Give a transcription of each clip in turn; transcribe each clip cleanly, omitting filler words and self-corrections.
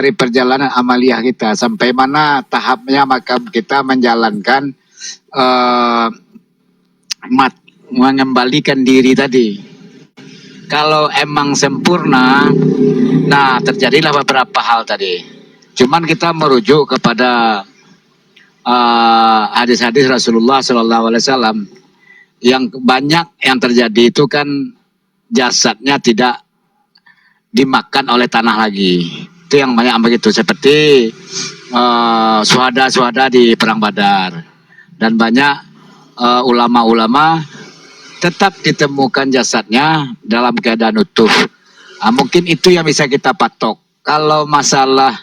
dari perjalanan amaliyah kita sampai mana tahapnya maka kita menjalankan mengembalikan diri tadi. Kalau emang sempurna, nah terjadilah beberapa hal tadi. Cuman kita merujuk kepada hadis-hadis Rasulullah SAW yang banyak yang terjadi itu kan jasadnya tidak dimakan oleh tanah lagi. Itu yang banyak begitu, seperti suhada-suhada di Perang Badar. Dan banyak ulama-ulama tetap ditemukan jasadnya dalam keadaan utuh. Mungkin itu yang bisa kita patok. Kalau masalah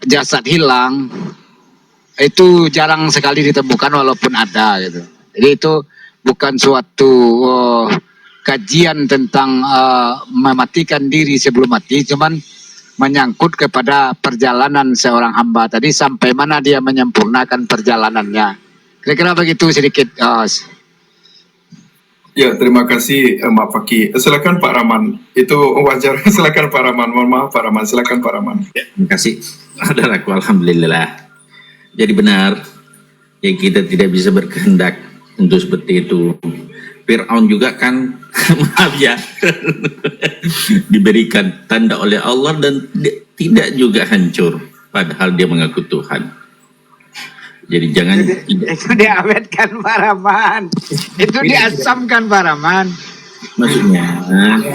jasad hilang, itu jarang sekali ditemukan walaupun ada gitu. Jadi itu bukan suatu kajian tentang mematikan diri sebelum mati, cuman menyangkut kepada perjalanan seorang hamba tadi sampai mana dia menyempurnakan perjalanannya. Kira-kira begitu sedikit. Ya, terima kasih Mbak Fakih. Silakan Pak Rahman. Itu wajar. Silakan Pak Rahman. Mohon maaf Pak Rahman. Silakan Pak Rahman. Ya, terima kasih. Saudaraku, alhamdulillah. Jadi benar, ya kita tidak bisa berkehendak untuk seperti itu. Fir'aun juga kan, maaf ya, diberikan tanda oleh Allah dan tidak juga hancur, padahal dia mengaku Tuhan. Jadi jangan... Itu diawetkan Pak Rahman. Itu diasamkan Pak Rahman. Maksudnya,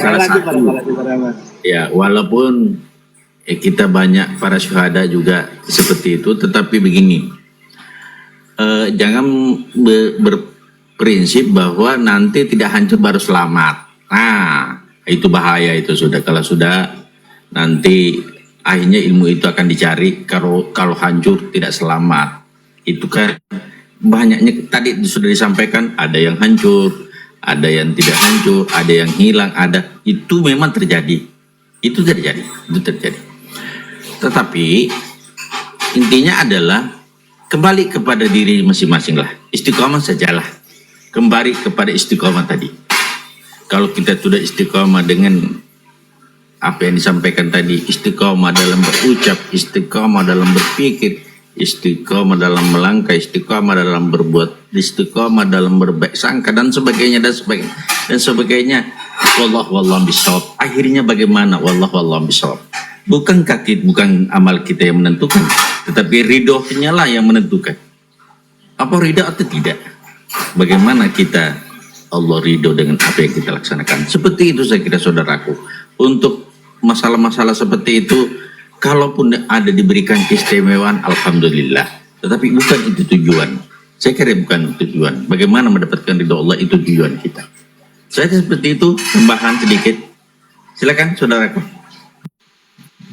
salah satu, ya walaupun kita banyak para syuhada juga seperti itu, tetapi begini, jangan berprinsip bahwa nanti tidak hancur baru selamat. Nah, itu bahaya itu sudah. Kalau sudah, nanti akhirnya ilmu itu akan dicari, kalau hancur tidak selamat. Itu kan banyaknya, tadi sudah disampaikan, ada yang hancur, ada yang tidak hancur, ada yang hilang, ada. Itu memang terjadi. Itu terjadi. Tetapi intinya adalah kembali kepada diri masing-masing lah. Istiqomah sajalah. Kembali kepada istiqomah tadi. Kalau kita sudah istiqomah dengan apa yang disampaikan tadi, istiqomah dalam berucap, istiqomah dalam berpikir, istiqomah dalam melangkah, istiqomah dalam berbuat, istiqomah dalam berbaik sangka dan sebagainya dan sebagainya. Wallahu bishawab. Akhirnya bagaimana? Wallahu bishawab. Bukan amal kita yang menentukan, tetapi ridhonya lah yang menentukan. Apa ridho atau tidak? Bagaimana kita Allah ridho dengan apa yang kita laksanakan? Seperti itu saya kira saudaraku. Untuk masalah-masalah seperti itu, kalaupun ada diberikan keistimewaan, alhamdulillah. Tetapi bukan itu tujuan. Saya kira bukan tujuan. Bagaimana mendapatkan ridho Allah itu tujuan kita. Saya seperti itu, tambahan sedikit. Silakan saudaraku.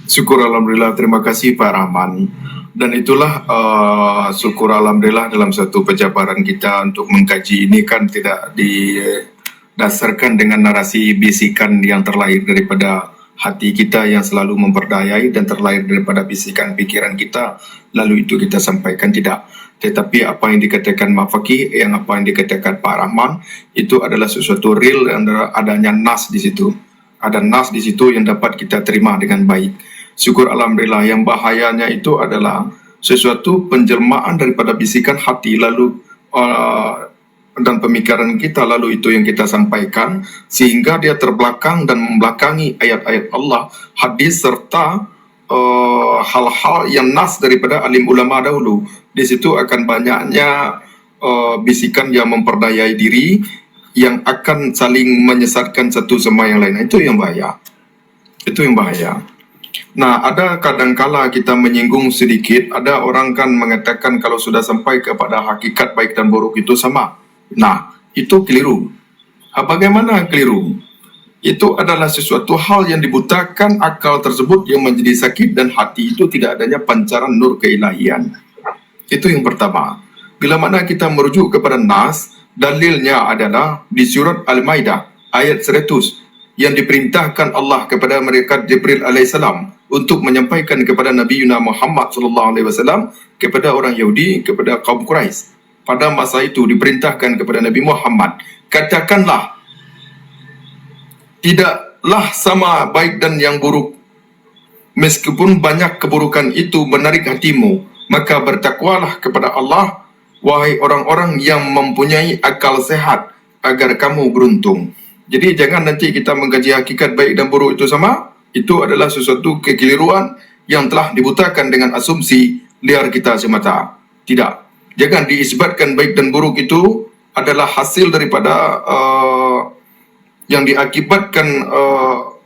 Syukur alhamdulillah, terima kasih Pak Rahman. Dan itulah syukur alhamdulillah dalam satu penjabaran kita untuk mengkaji ini kan tidak didasarkan dengan narasi bisikan yang terlahir daripada hati kita yang selalu memperdayai dan terlahir daripada bisikan pikiran kita, lalu itu kita sampaikan, tidak. Tetapi apa yang dikatakan Mak Fakih, apa yang dikatakan Pak Rahman, itu adalah sesuatu real, adanya nas di situ. Ada nas di situ yang dapat kita terima dengan baik. Syukur alhamdulillah. Yang bahayanya itu adalah sesuatu penjelmaan daripada bisikan hati lalu dan pemikiran kita, lalu itu yang kita sampaikan sehingga dia terbelakang dan membelakangi ayat-ayat Allah, hadis serta hal-hal yang nas daripada alim ulama dahulu. Di situ akan banyaknya bisikan yang memperdayai diri yang akan saling menyesatkan satu sama yang lain. Itu yang bahaya. Itu yang bahaya. Nah, ada kadangkala kita menyinggung sedikit, ada orang kan mengatakan kalau sudah sampai kepada hakikat baik dan buruk itu sama. Nah, itu keliru. Bagaimana keliru? Itu adalah sesuatu hal yang dibutakan akal tersebut yang menjadi sakit dan hati itu tidak adanya pancaran nur keilahian. Itu yang pertama. Bila mana kita merujuk kepada nas, dalilnya adalah di surat Al-Maidah ayat 100 yang diperintahkan Allah kepada malaikat Jibril alaihissalam untuk menyampaikan kepada Nabi Muhammad SAW kepada orang Yahudi, kepada kaum Quraisy. Pada masa itu diperintahkan kepada Nabi Muhammad, katakanlah, tidaklah sama baik dan yang buruk meskipun banyak keburukan itu menarik hatimu, maka bertakwalah kepada Allah, wahai orang-orang yang mempunyai akal sehat, agar kamu beruntung. Jadi jangan nanti kita mengkaji hakikat baik dan buruk itu sama. Itu adalah sesuatu kekeliruan yang telah dibutakan dengan asumsi liar kita semata. Tidak. Jangan diisbatkan baik dan buruk itu adalah hasil daripada yang diakibatkan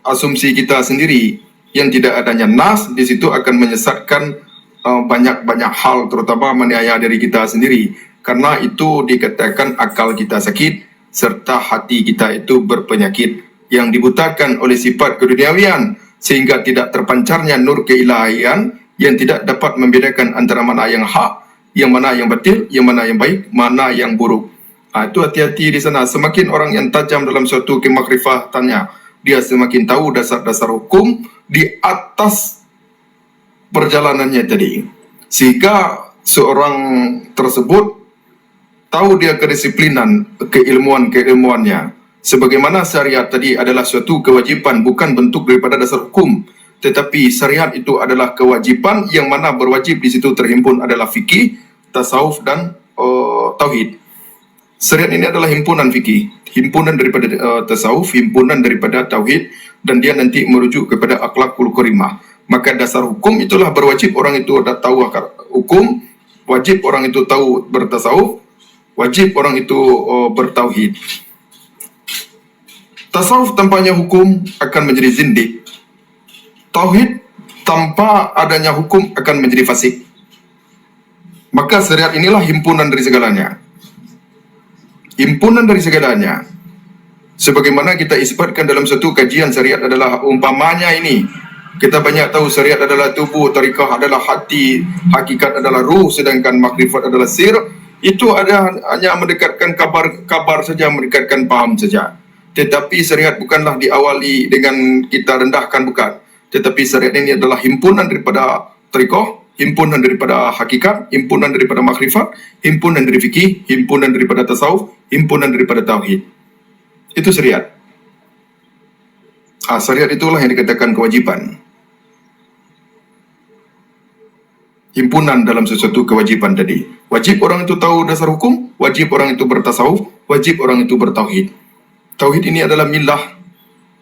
asumsi kita sendiri, yang tidak adanya nas di situ akan menyesatkan banyak hal, terutama menganiaya diri kita sendiri, karena itu dikatakan akal kita sakit serta hati kita itu berpenyakit yang dibutakan oleh sifat keduniawian, sehingga tidak terpancarnya nur keilahian yang tidak dapat membedakan antara mana yang hak, yang mana yang batil, yang mana yang baik, mana yang buruk. Itu hati-hati di sana. Semakin orang yang tajam dalam suatu kemakrifatannya, dia semakin tahu dasar-dasar hukum di atas perjalanannya tadi, sehingga seorang tersebut tahu dia kedisiplinan, keilmuannya. Sebagaimana syariat tadi adalah suatu kewajiban, bukan bentuk daripada dasar hukum, tetapi syariat itu adalah kewajiban yang mana berwajib di situ terhimpun adalah fikih, tasawuf dan tauhid. Syariat ini adalah himpunan fikih, himpunan daripada tasawuf, himpunan daripada tauhid, dan dia nanti merujuk kepada akhlakul karimah. Maka dasar hukum itulah berwajib orang itu tahu akar hukum, wajib orang itu tahu bertasawuf, wajib orang itu bertauhid. Tasawuf tanpanya hukum akan menjadi zindik. Tauhid tanpa adanya hukum akan menjadi fasik. Maka syariat inilah himpunan dari segalanya. Himpunan dari segalanya. Sebagaimana kita isbatkan dalam satu kajian, syariat adalah umpamanya ini. Kita banyak tahu syariat adalah tubuh, tarikah adalah hati, hakikat adalah ruh, sedangkan makrifat adalah sir. Itu hanya mendekatkan kabar saja, mendekatkan paham saja. Tetapi syariat bukanlah diawali dengan kita rendahkan, bukan. Tetapi syariat ini adalah himpunan daripada tarikah, himpunan daripada hakikat, himpunan daripada makrifat, himpunan dari fikih, himpunan daripada tasawuf, himpunan daripada tauhid. Itu syariat. Syariat itulah yang dikatakan kewajiban. Himpunan dalam sesuatu kewajiban tadi. Wajib orang itu tahu dasar hukum, wajib orang itu bertasawuf, wajib orang itu bertauhid. Tauhid ini adalah millah,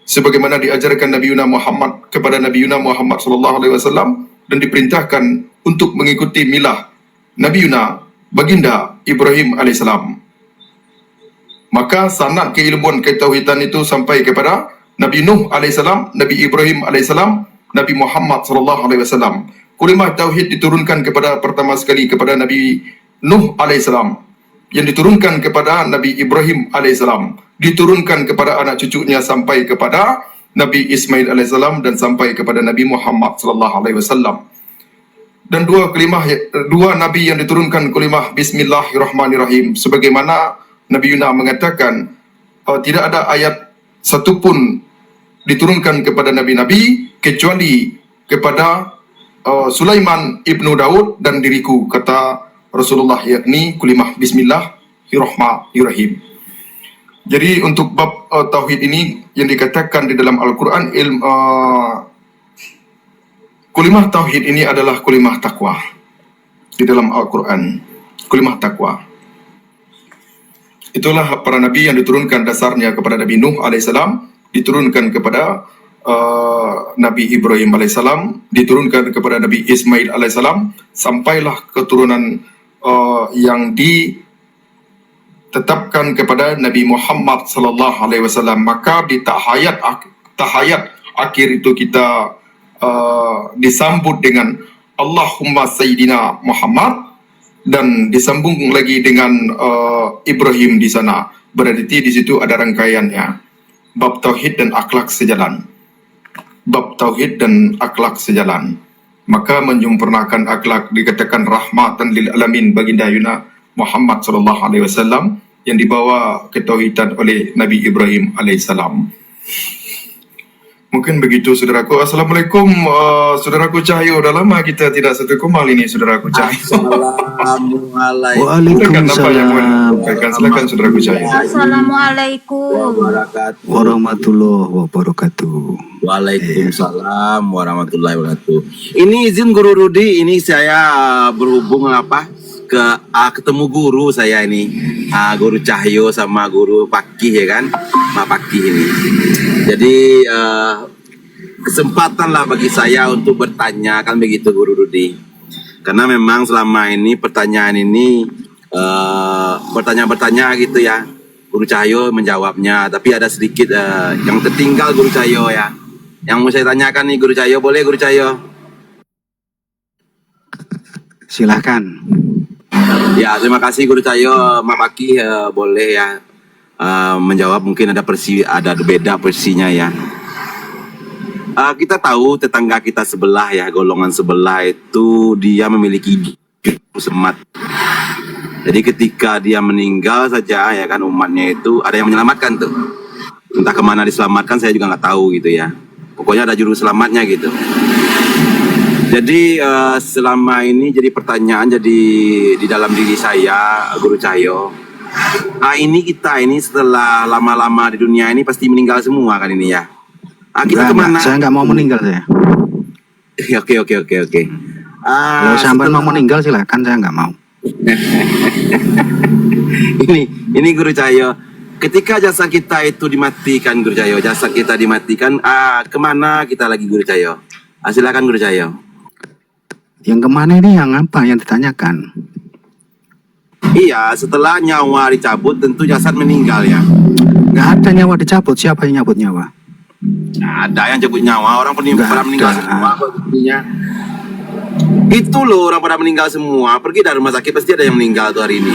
sebagaimana diajarkan Nabi Muhammad kepada Nabi Muhammad SAW, dan diperintahkan untuk mengikuti milah Nabi baginda Ibrahim alaihissalam. Maka sanad keilmuan ketauhidan itu sampai kepada Nabi Nuh alaihissalam, Nabi Ibrahim alaihissalam, Nabi Muhammad SAW. Kalimah tauhid diturunkan kepada pertama sekali kepada Nabi Nuh alaihissalam, yang diturunkan kepada Nabi Ibrahim alaihissalam, diturunkan kepada anak cucunya sampai kepada Nabi Ismail alaihissalam, dan sampai kepada Nabi Muhammad SAW. Dan dua nabi yang diturunkan kalimah Bismillahirrahmanirrahim, sebagaimana Nabi Yunus mengatakan tidak ada ayat satupun diturunkan kepada nabi-nabi kecuali kepada Sulaiman ibnu Daud dan diriku, kata Rasulullah, yakni kalimah Bismillahirrahmanirrahim. Jadi untuk bab tauhid ini yang dikatakan di dalam Al-Quran, kalimah tauhid ini adalah kalimah takwa. Di dalam Al-Quran, kalimah takwa. Itulah para nabi yang diturunkan dasarnya kepada Nabi Nuh alaihissalam, diturunkan kepada Nabi Ibrahim alaihissalam, diturunkan kepada Nabi Ismail alaihissalam, sampailah keturunan yang ditetapkan kepada Nabi Muhammad sallallahu alaihi wasallam. Maka di tahayat akhir itu kita disambut dengan Allahumma Sayyidina Muhammad, dan disambung lagi dengan Ibrahim di sana. Berarti di situ ada rangkaiannya. Bab tauhid dan akhlak sejalan. Bab tauhid dan akhlak sejalan. Maka menyempurnakan akhlak dikatakan rahmatan lil alamin baginda Muhammad sallallahu alaihi wasallam, yang dibawa ketauhidan oleh Nabi Ibrahim alaihissalam. Mungkin begitu saudaraku. Assalamualaikum saudaraku Cahyo. Udah lama kita tidak satu kumal ini saudaraku Cahyo. Assalamualaikum Silakan apa yang mau disampaikan. Silakan saudaraku Cahyo. Assalamualaikum. warahmatullahi wabarakatuh. Waalaikumsalam warahmatullahi wabarakatuh. Ini izin Guru Rudi, ini saya berhubung ketemu guru saya ini, Guru Cahyo sama Guru Pakih ya kan, Mak Pakih ini. Jadi kesempatan lah bagi saya untuk bertanya kan begitu Guru Rudi. Karena memang selama ini pertanyaan ini bertanya gitu ya. Guru Cahyo menjawabnya, tapi ada sedikit yang tertinggal Guru Cahyo ya. Yang mau saya tanyakan nih Guru Cahyo, boleh Guru Cahyo? Silahkan. Ya, terima kasih Guru Cahyo. Mak Pakih boleh ya menjawab, mungkin ada beda versinya ya. Kita tahu tetangga kita sebelah ya, golongan sebelah itu dia memiliki semat. Jadi ketika dia meninggal saja ya kan, umatnya itu ada yang menyelamatkan tuh. Entah kemana diselamatkan saya juga nggak tahu gitu ya. Pokoknya ada juru selamatnya gitu. Jadi selama ini jadi pertanyaan jadi di dalam diri saya Guru Cahyo. Ini kita ini setelah lama-lama di dunia ini pasti meninggal semua kan ini ya. Kita kemana? Saya nggak mau meninggal saya. Oke. Kalau sampai mau meninggal silahkan, saya nggak mau. ini Guru Cahyo. Ketika jasa kita itu dimatikan Guru Cahyo, jasa kita dimatikan, kemana kita lagi Guru Cahyo? Silakan Guru Cahyo. Yang kemana ini yang apa yang ditanyakan? Iya, setelah nyawa dicabut tentu jasad meninggal ya. Nggak ada nyawa dicabut. Siapa yang nyabut nyawa? Ada yang cabut nyawa, orang pada meninggal semua. Itu loh, orang pada meninggal semua. Pergi dari rumah sakit pasti ada yang meninggal tuh hari ini.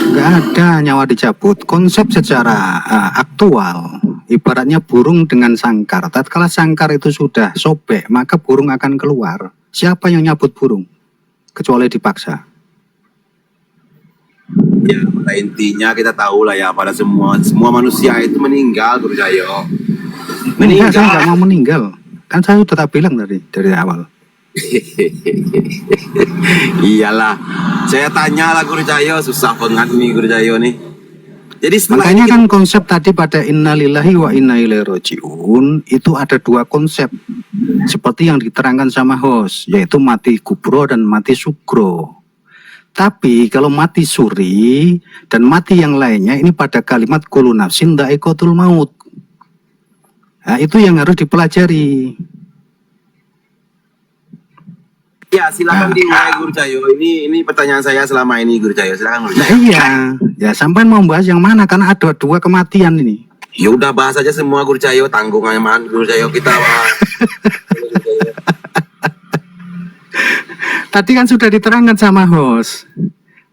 Nggak ada nyawa dicabut. Konsep secara aktual, ibaratnya burung dengan sangkar. Tatkala sangkar itu sudah sobek, maka burung akan keluar. Siapa yang nyabut burung? Kecuali dipaksa. Ya, pada intinya kita tahu lah ya, pada semua manusia itu meninggal Guru Cahyo. Meninggal, saya nggak mau meninggal. Kan saya sudah tak bilang dari awal. Iyalah, saya tanya lah Guru Cahyo, susah banget nih Guru Cahyo nih. Jadi makanya kan konsep tadi pada innalillahi wa inna ilaihi rajiun itu ada dua konsep seperti yang diterangkan sama host, yaitu mati kubro dan mati sugro. Tapi kalau mati suri dan mati yang lainnya ini pada kalimat kullu nafsin dha'iqatul maut. Nah, itu yang harus dipelajari. Ya, silakan dimulai Guru Cahyo. Ini pertanyaan saya selama ini Guru Cahyo. Silakan Guru Cahyo. Iya, ya sampai mau bahas yang mana karena ada dua kematian ini. Ya udah bahas aja semua Guru Cahyo, tanggung aja Guru Cahyo kita. Tadi kan sudah diterangkan sama host.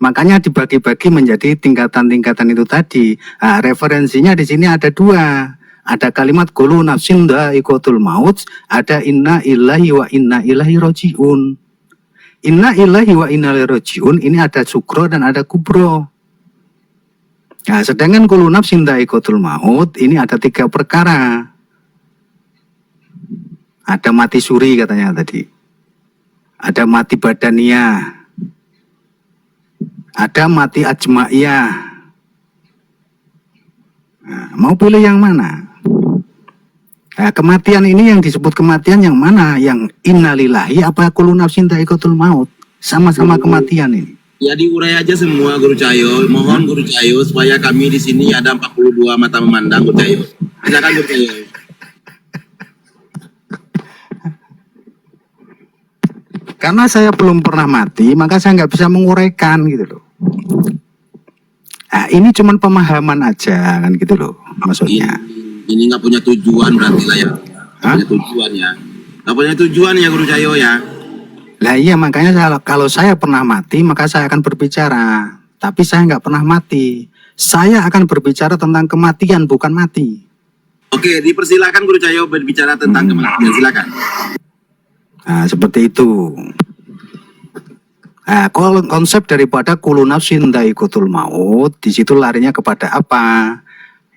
Makanya dibagi-bagi menjadi tingkatan-tingkatan itu tadi. Nah, referensinya di sini ada dua. Ada kalimat kullu nafsin dha'iqatul maut, ada inna illahi wa inna ilaihi rajiun. Inna illahi wa inna ilaihi rajiun ini ada sukro dan ada kubro. Nah, sedangkan kullu nafsin dha'iqatul maut ini ada tiga perkara. Ada mati suri katanya tadi. Ada mati badaniyah. Ada mati ajma'iyah. Nah, mau pilih yang mana? Nah, kematian ini yang disebut kematian yang mana? Yang innalillahi apa kullu nafsin dha'iqatul maut? Sama-sama kematian ini. Ya diurai aja semua Guru Cahyo. Mohon Guru Cahyo supaya kami di sini ada 42 mata memandang Guru Cahyo. Silakan Guru Cahyo. Karena saya belum pernah mati, maka saya nggak bisa menguraikan gitu loh. Nah, ini cuma pemahaman aja kan gitu loh maksudnya. Ini nggak punya tujuan berarti lah ya. Nggak punya tujuan ya. Nggak punya tujuan ya Guru Cahyo ya. Lah iya, makanya kalau saya pernah mati maka saya akan berbicara. Tapi saya nggak pernah mati. Saya akan berbicara tentang kematian, bukan mati. Oke, dipersilakan Guru Cahyo berbicara tentang kematian. Silakan. Nah, seperti itu. Nah, konsep daripada kullu nafsin dha'iqatul maut di situ larinya kepada apa?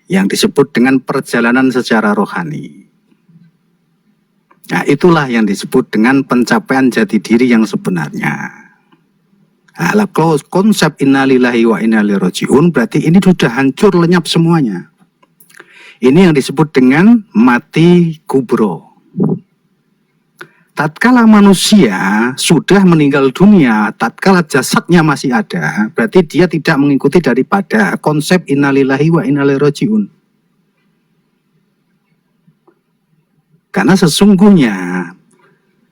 Yang disebut dengan perjalanan secara rohani. Nah, itulah yang disebut dengan pencapaian jati diri yang sebenarnya. Nah, kalau konsep innalillahi wa inna ilaihi raji'un berarti ini sudah hancur lenyap semuanya. Ini yang disebut dengan mati kubro. Tatkala manusia sudah meninggal dunia, tatkala jasadnya masih ada, berarti dia tidak mengikuti daripada konsep innalillahi wa inna ilaihi raji'un. Karena sesungguhnya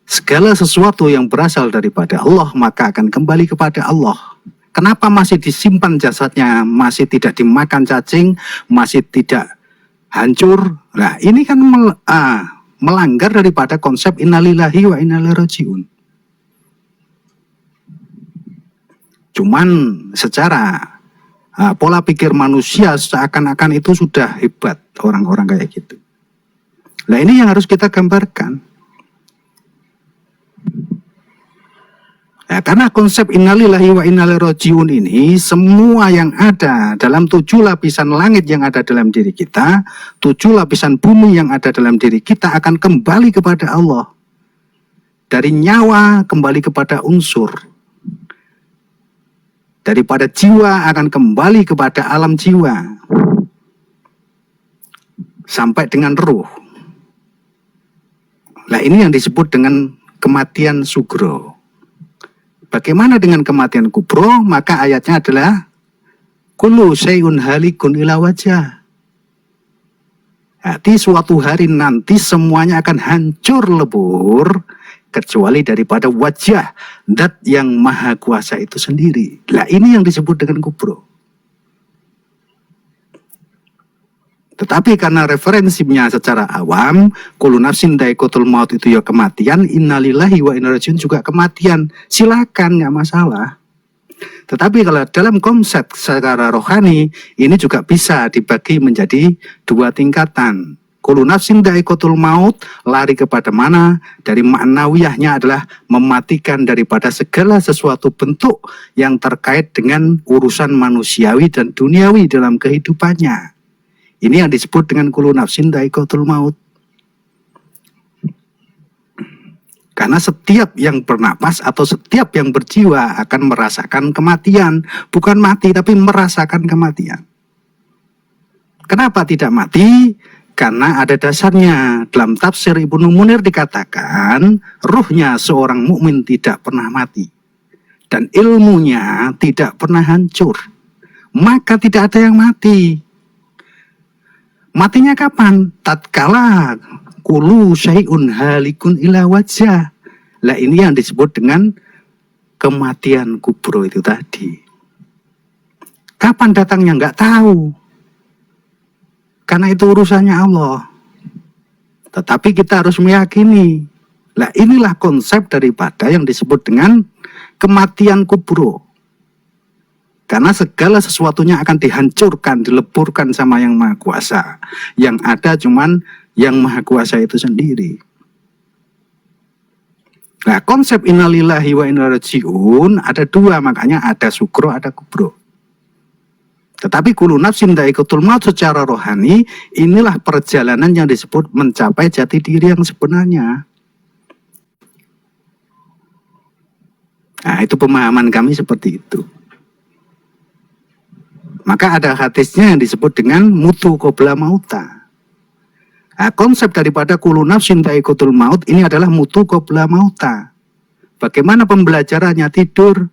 segala sesuatu yang berasal daripada Allah maka akan kembali kepada Allah. Kenapa masih disimpan jasadnya, masih tidak dimakan cacing, masih tidak hancur? Nah, ini kan melanggar daripada konsep innalillahi wa inna ilaihi raji'un. Cuman secara pola pikir manusia seakan-akan itu sudah hebat orang-orang kayak gitu. Nah, ini yang harus kita gambarkan. Nah, karena konsep innalillahi wa inna ilaihi raji'un ini semua yang ada dalam 7 lapisan langit yang ada dalam diri kita, 7 lapisan bumi yang ada dalam diri kita akan kembali kepada Allah. Dari nyawa kembali kepada unsur. Daripada jiwa akan kembali kepada alam jiwa. Sampai dengan ruh. Nah, ini yang disebut dengan kematian sugro. Bagaimana dengan kematian kubro? Maka ayatnya adalah kullu syai'un halikun ila wajah. Jadi suatu hari nanti semuanya akan hancur lebur kecuali daripada wajah zat yang maha kuasa itu sendiri. Nah, ini yang disebut dengan kubro. Tetapi karena referensinya secara awam, kullu nafsin dha'iqatul maut itu ya kematian, innalillahi wa inna ilaihi raji'un juga kematian. Silakan, nggak masalah. Tetapi kalau dalam konsep secara rohani, ini juga bisa dibagi menjadi 2 tingkatan. Kullu nafsin dha'iqatul maut, lari kepada mana? Dari maknawiyahnya adalah mematikan daripada segala sesuatu bentuk yang terkait dengan urusan manusiawi dan duniawi dalam kehidupannya. Ini yang disebut dengan kullu nafsin dha'iqatul maut. Karena setiap yang bernapas atau setiap yang berjiwa akan merasakan kematian. Bukan mati, tapi merasakan kematian. Kenapa tidak mati? Karena ada dasarnya. Dalam tafsir Ibnu Munir dikatakan, ruhnya seorang mukmin tidak pernah mati. Dan ilmunya tidak pernah hancur. Maka tidak ada yang mati. Matinya kapan? Tatkala kullu syai'un halikun ila wajah. Lah, ini yang disebut dengan kematian kubro itu tadi. Kapan datangnya? Nggak tahu. Karena itu urusannya Allah. Tetapi kita harus meyakini. Lah, inilah konsep daripada yang disebut dengan kematian kubro. Karena segala sesuatunya akan dihancurkan, dileburkan sama yang maha kuasa. Yang ada cuman yang maha kuasa itu sendiri. Nah, konsep innalillahi wa inna ilaihi raji'un ada 2, makanya ada sukro, ada kubro. Tetapi kullu nafsin dha'iqatul maut secara rohani, inilah perjalanan yang disebut mencapai jati diri yang sebenarnya. Nah, itu pemahaman kami seperti itu. Maka ada hadisnya yang disebut dengan mutu qabla mauta. Nah, konsep daripada kullu nafsin dha'iqatul maut ini adalah mutu qabla mauta. Bagaimana pembelajarannya? Tidur.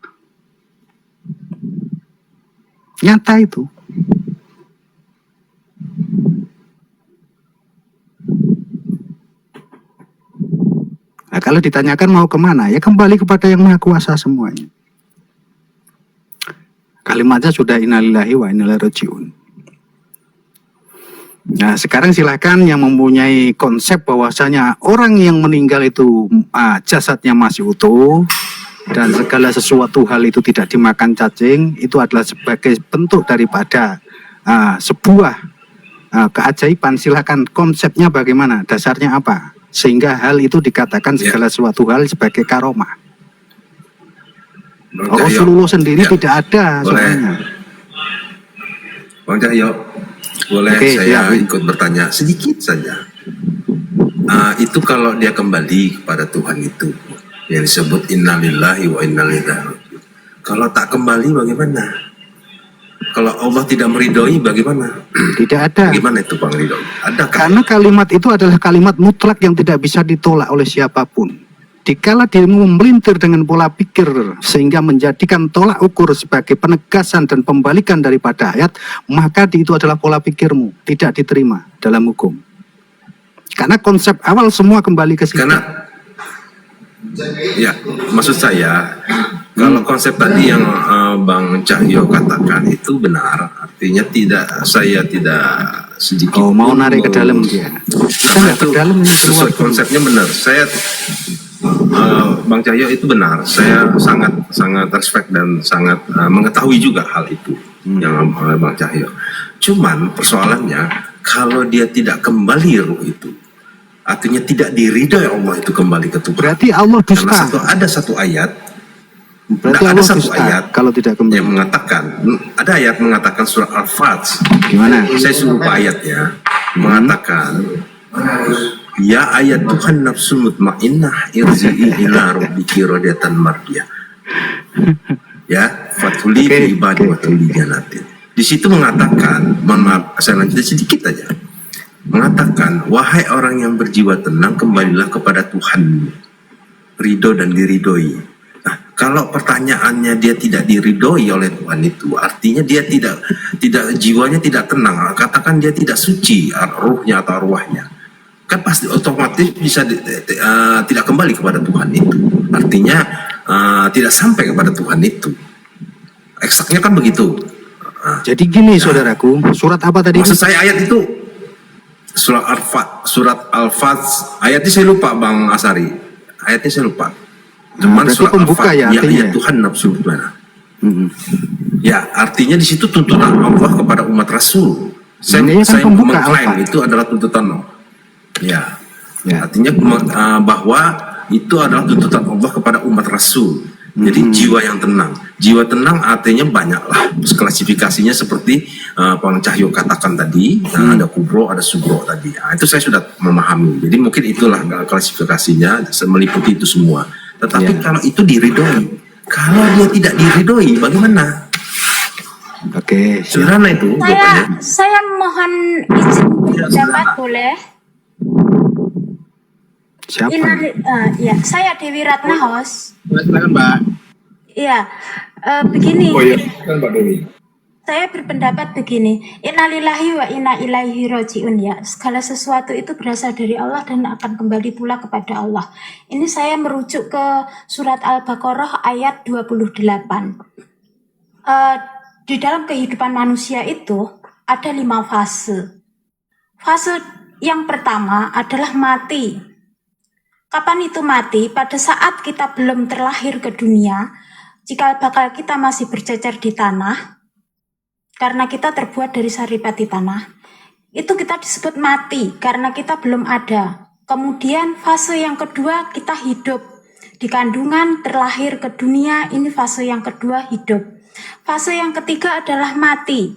Nyata itu. Nah, kalau ditanyakan mau kemana? Ya kembali kepada yang maha kuasa semuanya. Kalimatnya sudah innalillahi wa inna ilaihi raji'un. Nah, sekarang silahkan yang mempunyai konsep bahwasanya orang yang meninggal itu jasadnya masih utuh dan segala sesuatu hal itu tidak dimakan cacing, itu adalah sebagai bentuk daripada sebuah keajaiban. Silahkan konsepnya bagaimana, dasarnya apa, sehingga hal itu dikatakan segala sesuatu hal sebagai karomah. Rasulullah sendiri tidak ada soalnya. Bang Cahyo, boleh saya ikut bertanya sedikit saja? Itu kalau dia kembali kepada Tuhan itu yang disebut innalillahi wa inna ilaihi raji'un. Kalau tak kembali bagaimana? Kalau Allah tidak meridhoi bagaimana? Tidak ada. Bagaimana itu Bang Ridho? Adakah? Karena kalimat itu adalah kalimat mutlak yang tidak bisa ditolak oleh siapapun. Dikala dirimu memelintir dengan pola pikir sehingga menjadikan tolak ukur sebagai penegasan dan pembalikan daripada ayat, maka itu adalah pola pikirmu, tidak diterima dalam hukum. Karena konsep awal semua kembali ke situ. Karena ya, maksud saya kalau konsep tadi yang Bang Cahyo katakan itu benar, artinya saya tidak sedikit mau pun narik ke dalam dia. Karena itu ke dalam, sesuai konsepnya benar. Saya Bang Cahyo itu benar. Saya sangat respect dan sangat mengetahui juga hal itu yang oleh Bang Cahyo. Cuman persoalannya kalau dia tidak kembali ruh itu, artinya tidak diridhoi Allah itu kembali ke Tuhan. Berarti Allah dusta. Karena ada satu ayat. Berarti ada Allah satu dusta ayat kalau tidak kembali. yang mengatakan, ada ayat mengatakan surat Al-Fat. Gimana? Saya suruh lupa ayatnya. Mengatakan, ya ayat Tuhan nafsul mutmainnah irji'i ila rabbiki radiyatan mardiyah. Ya, fatuli fi ibadi wa tuli janatin. Di situ mengatakan, mohon maaf, saya lanjutkan sedikit aja. Mengatakan, wahai orang yang berjiwa tenang, kembalilah kepada Tuhan, ridho dan diridhoi. Nah, kalau pertanyaannya dia tidak diridhoi oleh Tuhan itu, artinya dia tidak jiwanya tidak tenang. Katakan dia tidak suci, ruhnya atau arwahnya, kan pasti otomatis bisa tidak kembali kepada Tuhan itu. Artinya tidak sampai kepada Tuhan itu. Eksaknya kan begitu. Jadi gini saudaraku, surat apa tadi? Maksud saya ayat itu surat Al-Fat, ayatnya saya lupa Bang Asari. Ayatnya saya lupa. Cuman berarti surat pembuka Al-Fat, ya artinya. Tuhan nafsu mana? Ya, artinya di situ tuntutan Allah kepada umat Rasul. Ini kan Saya pembuka mengklaim Al-Fat. itu adalah tuntutan Allah. Ya. Ya. Artinya bahwa itu adalah tuntutan Allah kepada umat Rasul. Jadi jiwa yang tenang. Jiwa tenang artinya banyaklah klasifikasinya seperti Bang Cahyo katakan tadi. Ada kubro, ada subro tadi. Itu saya sudah memahami. Jadi mungkin itulah klasifikasinya, meliputi itu semua. Tetapi kalau itu diridhoi, kalau dia tidak diridhoi, bagaimana? Oke. Sederhana itu jawabannya. Saya mohon izin berpendapat boleh? Siapa? Ya, saya Dewi Ratna host. Silakan Mbak. Iya, begini. Oh iya, kan Mbak Dewi. Saya berpendapat begini, innalillahi wa inna ilaihi raji'un ya. Segala sesuatu itu berasal dari Allah dan akan kembali pula kepada Allah. Ini saya merujuk ke surat Al-Baqarah ayat 28. Di dalam kehidupan manusia itu ada 5 fase. Fase yang pertama adalah mati. Kapan itu mati? Pada saat kita belum terlahir ke dunia, jika bakal kita masih bercecer di tanah, karena kita terbuat dari saripati tanah, itu kita disebut mati karena kita belum ada. Kemudian fase yang kedua kita hidup di kandungan, terlahir ke dunia, ini fase yang kedua hidup. Fase yang ketiga adalah mati.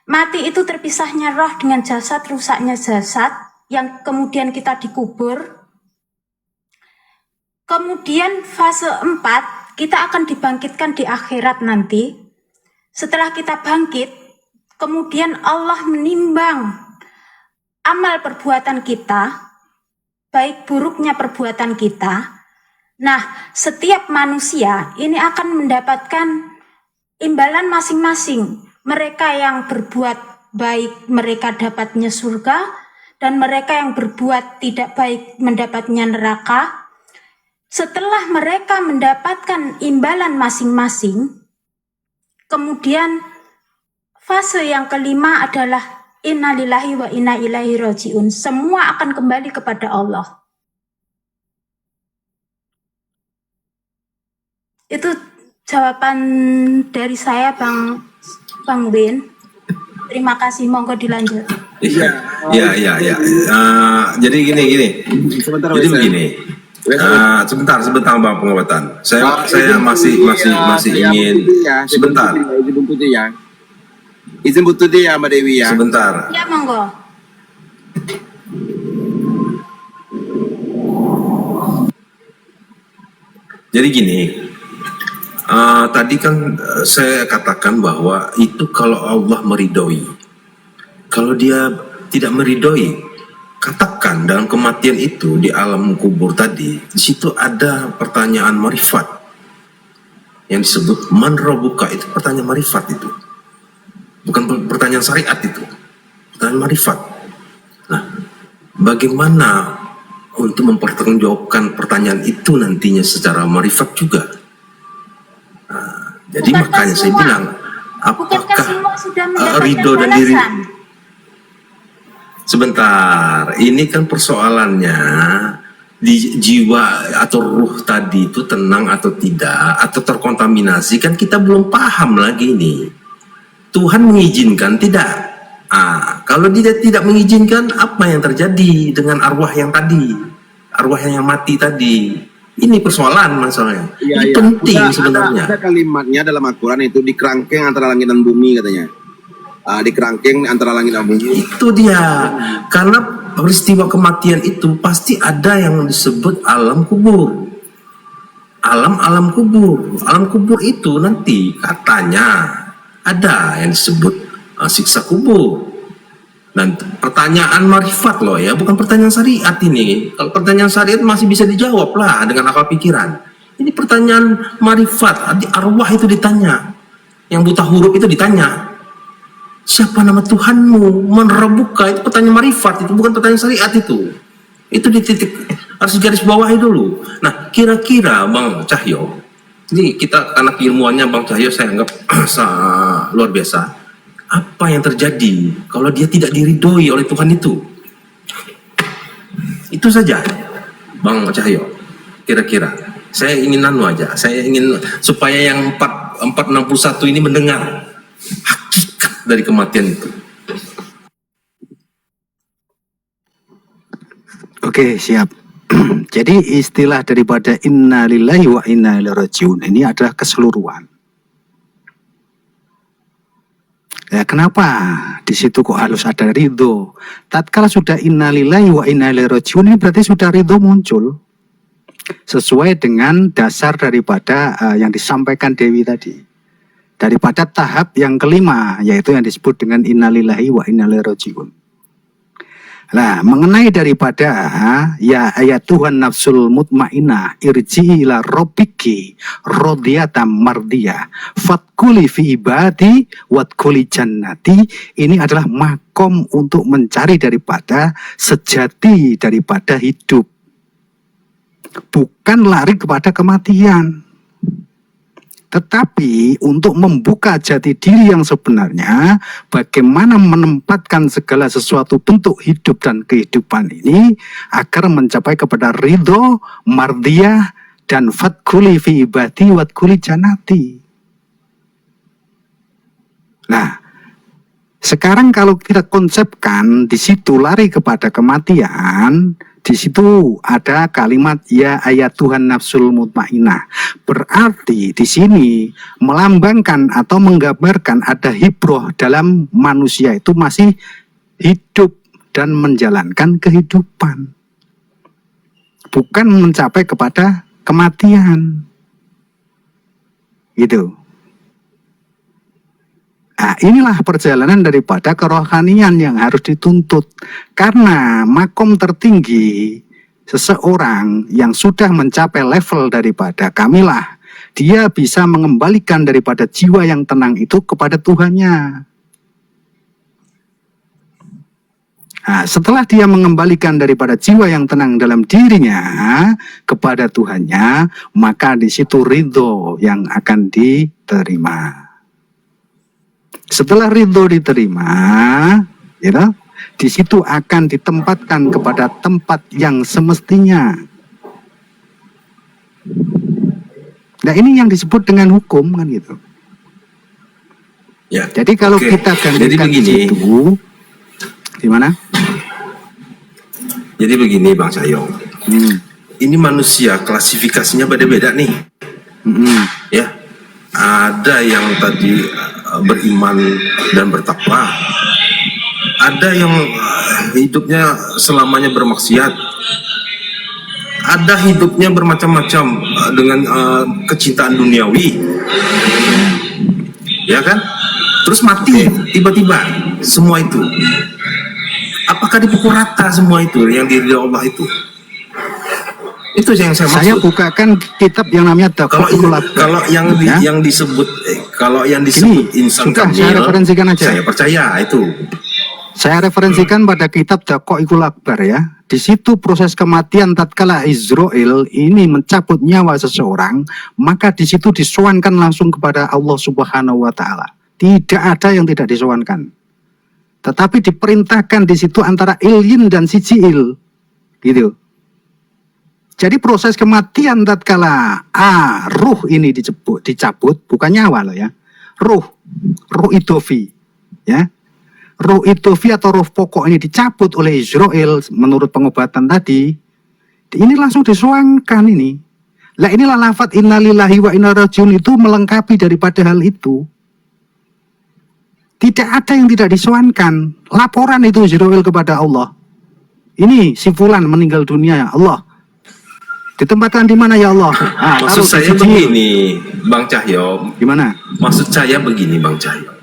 Mati itu terpisahnya roh dengan jasad, rusaknya jasad, yang kemudian kita dikubur. Kemudian fase 4, kita akan dibangkitkan di akhirat nanti. Setelah kita bangkit, kemudian Allah menimbang amal perbuatan kita, baik buruknya perbuatan kita. Nah, setiap manusia ini akan mendapatkan imbalan masing-masing. Mereka yang berbuat baik, mereka dapatnya surga, dan mereka yang berbuat tidak baik mendapatnya neraka. Setelah mereka mendapatkan imbalan masing-masing, kemudian fase yang kelima adalah innalillahi wa inna ilaihi raji'un. Semua akan kembali kepada Allah. Itu jawaban dari saya Bang Win. Terima kasih, monggo dilanjut. Iya. Jadi gini. Sebentar, Jadi begini. Sebentar Bang Pengobatan. Saya masih ingin sebentar. Izin butuh dia Mbak Dewi ya. Sebentar. Ya, monggo. Jadi gini, tadi kan saya katakan bahwa itu kalau Allah meridhoi. Kalau dia tidak meridhoi, katakan dalam kematian itu di alam kubur tadi, di situ ada pertanyaan marifat yang disebut man rabbuka, itu pertanyaan marifat itu. Bukan pertanyaan syariat itu. Pertanyaan marifat. Nah, bagaimana untuk mempertanggungjawabkan pertanyaan itu nantinya secara marifat juga? Nah, jadi Bukankah makanya saya semua- bilang, Bukankah apakah semua sudah mendapatkan ridho dan diri? balasan? Sebentar, ini kan persoalannya di jiwa atau ruh tadi itu tenang atau tidak, atau terkontaminasi, kan kita belum paham lagi ini. Tuhan mengizinkan tidak? Kalau dia tidak mengizinkan, apa yang terjadi dengan arwah yang tadi, arwah yang mati tadi? Ini persoalan masalahnya. Ini penting sebenarnya. Ada kalimatnya dalam Al-Quran itu di kerangkeng antara langit dan bumi katanya. Di kerangkeng antara langit dan bumi. Itu dia. Karena peristiwa kematian itu pasti ada yang disebut alam kubur. Alam kubur. Alam kubur itu nanti katanya ada yang disebut siksa kubur. Dan pertanyaan marifat loh ya, bukan pertanyaan syariat ini. Kalau pertanyaan syariat masih bisa dijawab lah dengan akal pikiran. Ini pertanyaan marifat, arwah itu ditanya. Yang buta huruf itu ditanya. Siapa nama Tuhanmu? Man rabbuka, itu pertanyaan marifat, itu bukan pertanyaan syariat itu. Itu di titik, harus garis bawahi dulu. Nah, kira-kira Bang Cahyo, ini kita anak ilmuannya Bang Cahyo saya anggap luar biasa. Apa yang terjadi kalau dia tidak diridhoi oleh Tuhan itu? Itu saja, Bang Cahyo. Kira-kira, saya ingin aja. Saya ingin supaya yang 461 ini mendengar hakikat dari kematian itu. Oke, siap. Jadi istilah daripada inna lillahi wa inna ilaihi rajiun ini adalah keseluruhan. Ya, kenapa di situ kok harus ada ridho? Tatkala sudah inna lillahi wa inna ilaihi rajiun, ini berarti sudah ridho muncul sesuai dengan dasar daripada yang disampaikan Dewi tadi. Daripada tahap yang kelima, yaitu yang disebut dengan inna lillahi wa inna ilaihi rajiun. Nah, mengenai daripada ya ayat Tuhan nafsul mutmainnah irji ila rabbiki radiyatan mardiyah fatkuli fi ibadi watkuli jannati, ini adalah makom untuk mencari daripada sejati daripada hidup, bukan lari kepada kematian. Tetapi untuk membuka jati diri yang sebenarnya, bagaimana menempatkan segala sesuatu bentuk hidup dan kehidupan ini agar mencapai kepada ridho, mardiyah, dan fatkuli fi ibadi watkuli janati. Nah, sekarang kalau kita konsepkan di situ lari kepada kematian, di situ ada kalimat ya ayat Tuhan nafsul mutmainnah. Berarti di sini melambangkan atau menggambarkan ada hibroh dalam manusia itu masih hidup dan menjalankan kehidupan. Bukan mencapai kepada kematian. Gitu. Nah, inilah perjalanan daripada kerohanian yang harus dituntut. Karena makom tertinggi seseorang yang sudah mencapai level daripada kamilah, dia bisa mengembalikan daripada jiwa yang tenang itu kepada Tuhannya. Nah, setelah dia mengembalikan daripada jiwa yang tenang dalam dirinya kepada Tuhannya, maka di situ ridho yang akan diterima. Setelah ridho diterima, ya, di situ akan ditempatkan kepada tempat yang semestinya. Nah, ini yang disebut dengan hukum kan gitu. Ya. Jadi kalau Oke. kita Jadi gantikan di begini. situ, gimana? Jadi begini Bang Cahyo. Ini manusia klasifikasinya beda-beda nih. Ya. Ada yang tadi beriman dan bertakwa. Ada yang hidupnya selamanya bermaksiat. ada hidupnya bermacam-macam dengan kecintaan duniawi, ya kan? Terus mati tiba-tiba semua itu. Apakah dipukul rata semua itu yang diridhoi Allah itu? Itu yang saya maksud. Saya bukakan kitab yang namanya Kalau Daqaiqul Akbar. kalau Ya. yang disebut insan sudah, kamil, saya referensikan aja. saya percaya itu. Saya referensikan pada kitab Daqaiqul Akbar ya. Di situ proses kematian tatkala Israel ini mencabut nyawa seseorang, maka di situ disowankan langsung kepada Allah Subhanahu wa taala. Tidak ada yang tidak disowankan. Tetapi diperintahkan di situ antara ilyin dan sijiil. Gitu. Jadi proses kematian tatkala ruh ini dicabut, bukan nyawa loh ya. Ruh idofi, ya. Ruh idofi atau ruh pokok ini dicabut oleh Israel menurut pengobatan tadi. Ini langsung disuangkan ini. Lah inilah lafadz innalillahi wa inna rajiun itu melengkapi daripada hal itu. Tidak ada yang tidak disuangkan. Laporan itu Israel kepada Allah. Ini si fulan meninggal dunia ya Allah. Ditempatkan di mana ya Allah? Maksud taruh saya di sini. begini, Bang Cahyo. Gimana? Maksud saya begini, Bang Cahyo.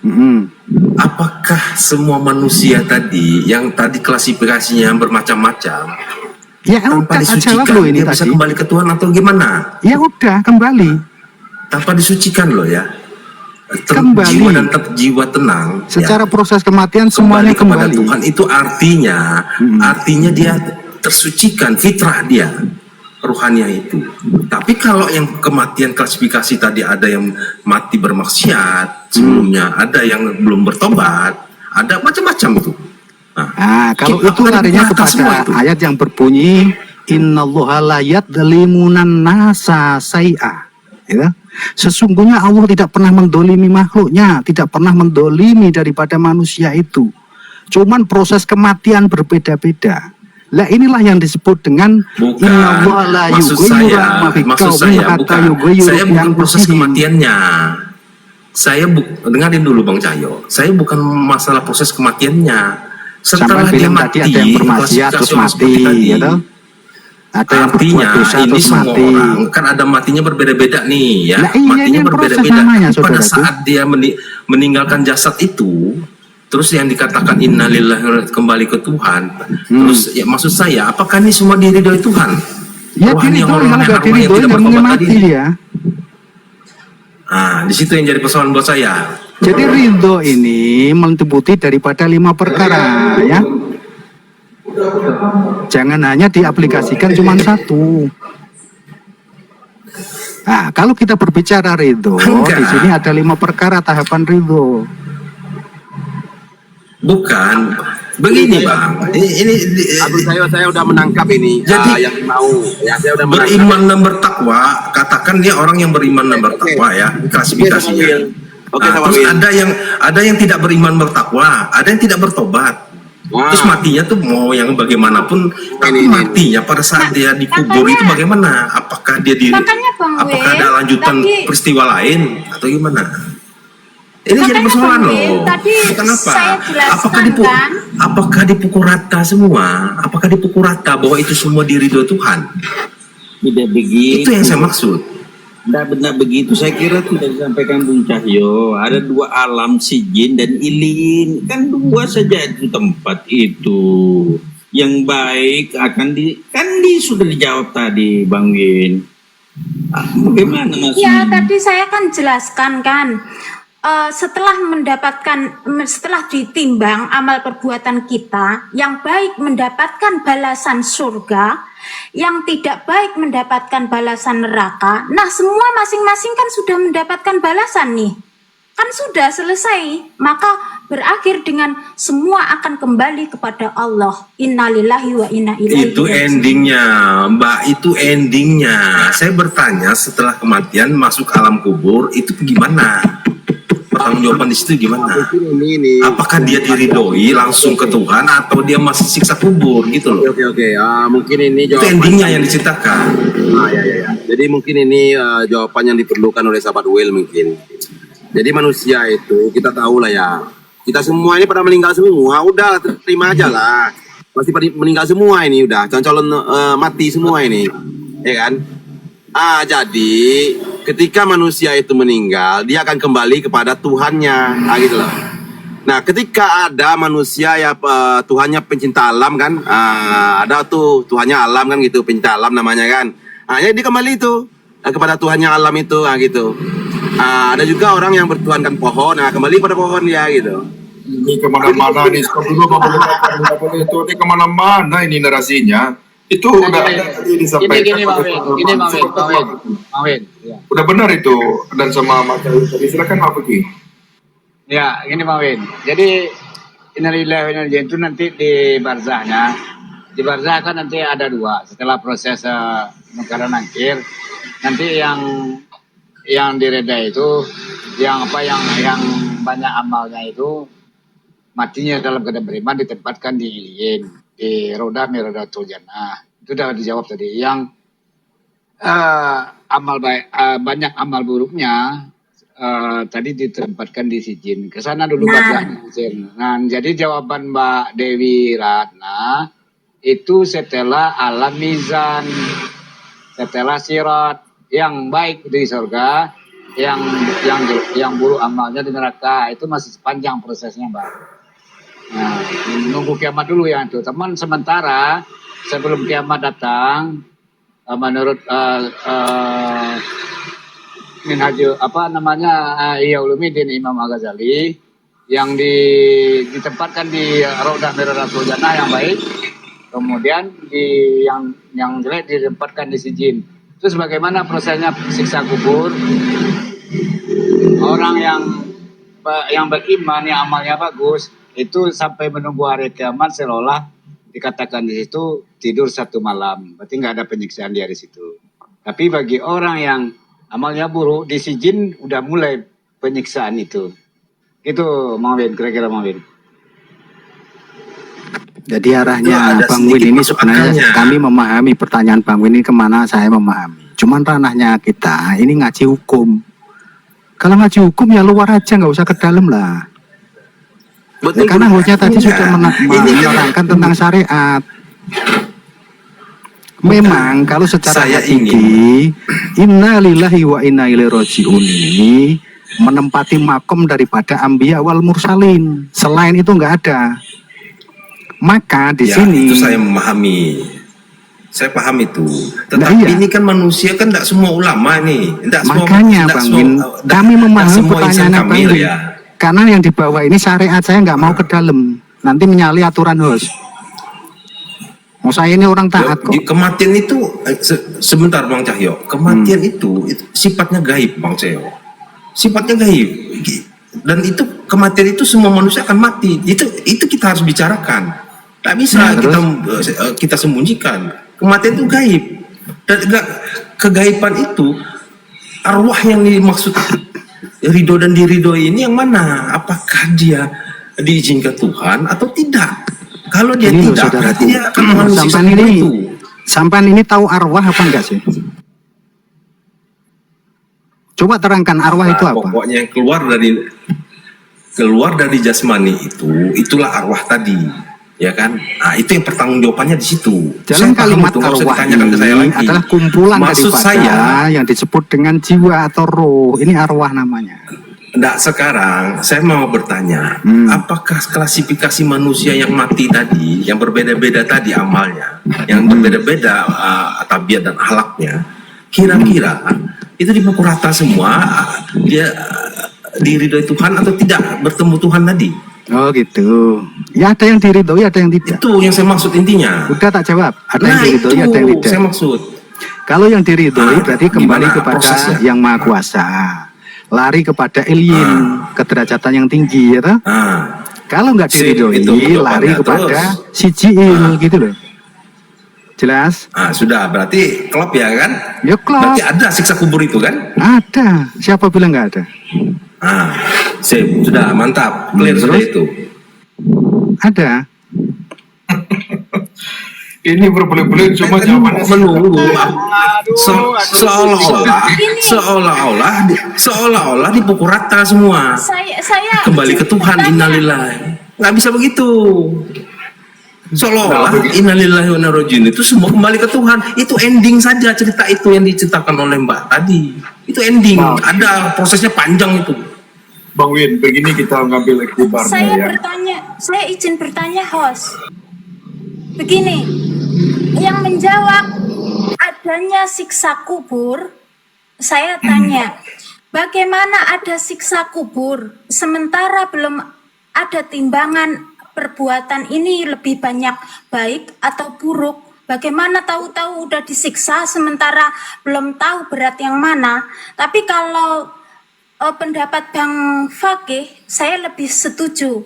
Apakah semua manusia tadi yang tadi klasifikasinya bermacam-macam, Ya tanpa udah jawab disucikan loh ini dia bisa tadi. kembali ke Tuhan atau gimana? Ya udah kembali. Tanpa disucikan loh ya. Kembali. Jiwa dan jiwa tenang. Secara ya, proses kematian semuanya kepada kembali. Tuhan itu artinya dia tersucikan fitrah dia. Ruhania itu. Tapi kalau yang kematian klasifikasi tadi ada yang mati bermaksiat sebelumnya, ada yang belum bertobat, ada macam-macam itu. Kalau itu larinya kepada ayat yang berbunyi innallaha la yadzlimunan nasa sai'a. Ya. Sesungguhnya Allah tidak pernah mendolimi makhluknya, tidak pernah mendolimi daripada manusia itu. Cuman proses kematian berbeda-beda. Lah inilah yang disebut dengan innallaha la yughayyiru ma biqaumin hatta yughayyiru saya bukan proses bi anfusihim. kematiannya. Saya dengarin dulu Bang Cahyo. Saya bukan masalah proses kematiannya. Setelah Sampai dia bilang mati, tadi ada yang bermaksiat terus mati, ya toh? Ada yang berbuat artinya dosa ini terus semua mati. orang kan ada matinya berbeda-beda nih ya. Lah iya, matinya ini proses berbeda-beda. namanya, Pada saudaraku. saat dia meninggalkan jasad itu, terus yang dikatakan innalillahi kembali ke Tuhan. Terus ya maksud saya, apakah ini semua diridhoi Tuhan? Ya Rohani diridhoi, kalau nggak yang diridhoi tidak nggak mungkin bertobat mati tadi. dia. Di situ yang jadi persoalan buat saya. Jadi ridho ini meliputi daripada 5 perkara ya. Jangan hanya diaplikasikan cuma satu. Kalau kita berbicara ridho, Enggak. di sini ada 5 perkara tahapan ridho. Bukan. Begini Bang, ini Saya udah menangkap ini. Jadi, yang mau, ya saya udah menangkap. beriman dan bertakwa, katakan dia orang yang beriman dan bertakwa ya, klasifikasinya. Oke, sama Terus Wil. ada yang tidak beriman bertakwa, ada yang tidak bertobat. Wah. Terus matinya tuh mau yang bagaimanapun, tapi Ini. matinya pada saat dia dikubur makanya- itu bagaimana? Apakah dia Makanya, Bang apakah Wil, ada lanjutan tadi- peristiwa lain atau gimana? Ini jadi Makanya, persoalan Bang Wil, loh. tadi Kenapa? saya jelaskan, kan? Apakah dipukul rata semua? Apakah dipukul rata bahwa itu semua diridhoi Tuhan? Tidak begitu. Itu yang saya maksud. Tidak benar begitu. Saya kira tidak disampaikan Bung Cahyo. Ada 2 alam, si jin dan ilin. Kan 2 saja itu tempat itu. Yang baik akan sudah dijawab tadi Bang Win. Bagaimana maksudnya? Ya, tadi saya kan jelaskan kan. Setelah ditimbang amal perbuatan kita, yang baik mendapatkan balasan surga, yang tidak baik mendapatkan balasan neraka. Nah, semua masing-masing kan sudah mendapatkan balasan nih. Kan sudah selesai. Maka berakhir dengan semua akan kembali kepada Allah. Innalillahi wa inna ilaihi Itu raji'un. endingnya, Mbak. Itu endingnya. Saya bertanya setelah kematian masuk alam kubur itu gimana? Pertanggungjawaban di situ gimana? Ini. Apakah dia diridhoi langsung ke Tuhan atau dia masih siksa kubur gitu loh? Oke. Mungkin ini Itu jawaban. endingnya yang diceritakan. Ya. Jadi mungkin ini jawaban yang diperlukan oleh sahabat Will mungkin. Jadi manusia itu kita tahu lah ya. Kita semua ini pada meninggal semua. Udah terima aja lah. Pasti pada meninggal semua ini udah. Calon-calon mati semua ini. ya kan? Jadi ketika manusia itu meninggal, dia akan kembali kepada Tuhannya, gitu loh. Nah, ketika ada manusia ya Tuhannya pencinta alam kan, ada tuh Tuhannya alam kan gitu, pencinta alam namanya kan. Jadi dia kembali itu kepada Tuhannya alam itu, gitu. Ada juga orang yang bertuhankan pohon, kembali pada pohon dia gitu. Ini kemana-mana nih, stop dulu, nggak boleh itu, ini kemana-mana ini narasinya. Itu udah ada tadi disampaikan. Gini Bang Win. Ya. Udah benar itu, dan sama Mas Cahyo tadi, silakan Pak Puki. Ya, gini Bang Win. Jadi innalillahi wa inna ilaihi itu nanti di barzahnya. Di barzah kan nanti ada 2 setelah proses mungkar dan nakir. Nanti yang direda itu yang banyak amalnya itu matinya dalam keadaan beriman ditempatkan di Iliyin, di Roda Miradatul Jannah. Itu sudah dijawab tadi. Yang amal baik, banyak amal buruknya tadi ditempatkan di Sijin. Ke sana dulu barzahnya. Nah, jadi jawaban Mbak Dewi Ratna itu setelah alam mizan, setelah sirat, yang baik di surga, yang buruk amalnya di neraka. Itu masih panjang prosesnya, Mbak. Nah, nunggu kiamat dulu yang itu. Teman, sementara sebelum kiamat datang, menurut Minhajul Ihya Ulumuddin Imam Al-Ghazali, yang ditempatkan di Raudhah Miradatul Jannah yang baik, kemudian yang jelek ditempatkan di Sijin. Terus bagaimana prosesnya siksa kubur? Orang yang beriman, yang amalnya bagus, itu sampai menunggu hari kiamat seolah dikatakan di situ tidur 1 malam, berarti nggak ada penyiksaan di situ. Tapi bagi orang yang amalnya buruk, di Sijin udah mulai penyiksaan itu. Itu Mang Win, kira-kira Mang Win. Jadi arahnya Bang Win ini sebenarnya kami memahami pertanyaan Bang Win ini kemana, saya memahami. Cuman ranahnya kita ini ngaji hukum. Kalau ngaji hukum ya luar aja, nggak usah ke dalam lah. Betul, karena hostnya tadi sudah menerangkan tentang syariat. Memang kalau secara hakiki inna lillahi wa inna ilaihi raji'un ini menempati makom daripada anbiya wal mursalin. Selain itu nggak ada. Maka di sini itu saya memahami. Saya paham itu. Tetapi ini kan manusia kan tidak semua ulama nih. Makanya Bang Win, kami memahami pertanyaan Bang Win. Karena yang di bawah ini syariat, saya nggak mau ke dalam, nanti menyalahi aturan host. Mau saya ini orang taat kok. Kematian itu sebentar Bang Cahyo, kematian itu sifatnya gaib Bang Cahyo, sifatnya gaib. Dan itu kematian itu semua manusia akan mati. Itu kita harus bicarakan. Tak bisa kita sembunyikan. Kematian itu gaib. Dan kegaiban itu arwah yang dimaksud ridho dan diridhoi ini yang mana? Apakah dia diizinkan Tuhan atau tidak? Kalau dia ini tidak, berarti dia akan mengalami sampai itu. Sampai ini tahu arwah apa enggak sih? Coba terangkan arwah itu apa? Pokoknya yang keluar dari jasmani itulah arwah tadi, ya kan? Nah, itu yang pertanggungjawabannya di situ. Dalam kalimat arwah ini adalah kumpulan daripada yang disebut dengan jiwa atau roh. Ini arwah namanya. Nah, sekarang saya mau bertanya, apakah klasifikasi manusia yang mati tadi, yang berbeda-beda tadi amalnya, yang berbeda-beda tabiat dan akhlaknya, kira-kira itu dipukul rata semua, dia diridhoi Tuhan atau tidak bertemu Tuhan tadi? Oh gitu. Ya ada yang diridhoi, ada yang tidak. Itu yang saya maksud intinya. Udah tak jawab. Ada yang diridhoi, ada yang tidak. Saya maksud. Kalau yang diridhoi berarti kembali kepada prosesnya? Yang Maha Kuasa. Lari kepada Ilyin, kederajatan yang tinggi, ya toh? Kalau nggak diridhoi, lari kepada Sijil, gitu loh. Jelas? Sudah, berarti klop ya kan? Ya klop. Berarti ada siksa kubur itu kan? Ada. Siapa bilang nggak ada? Sip, sudah mantap, clear sudah itu. Ada. Ini berbelit-belit cuma jawabannya menunggu seolah-olah dipukul rata semua. Saya kembali ke Tuhan, innalillahi. Nggak bisa begitu. Seolah-olah innalillahi wa inna ilaihi raji'un itu semua kembali ke Tuhan. Itu ending saja cerita itu yang diceritakan oleh Mbak tadi. Itu ending. Ada prosesnya panjang itu. Bang Win, begini kita mengambil iktibarnya Saya ya. saya izin bertanya, host. Begini, yang menjawab adanya siksa kubur, saya tanya, bagaimana ada siksa kubur sementara belum ada timbangan perbuatan ini lebih banyak baik atau buruk? Bagaimana tahu-tahu udah disiksa sementara belum tahu berat yang mana? Tapi kalau pendapat Bang Fakih, saya lebih setuju.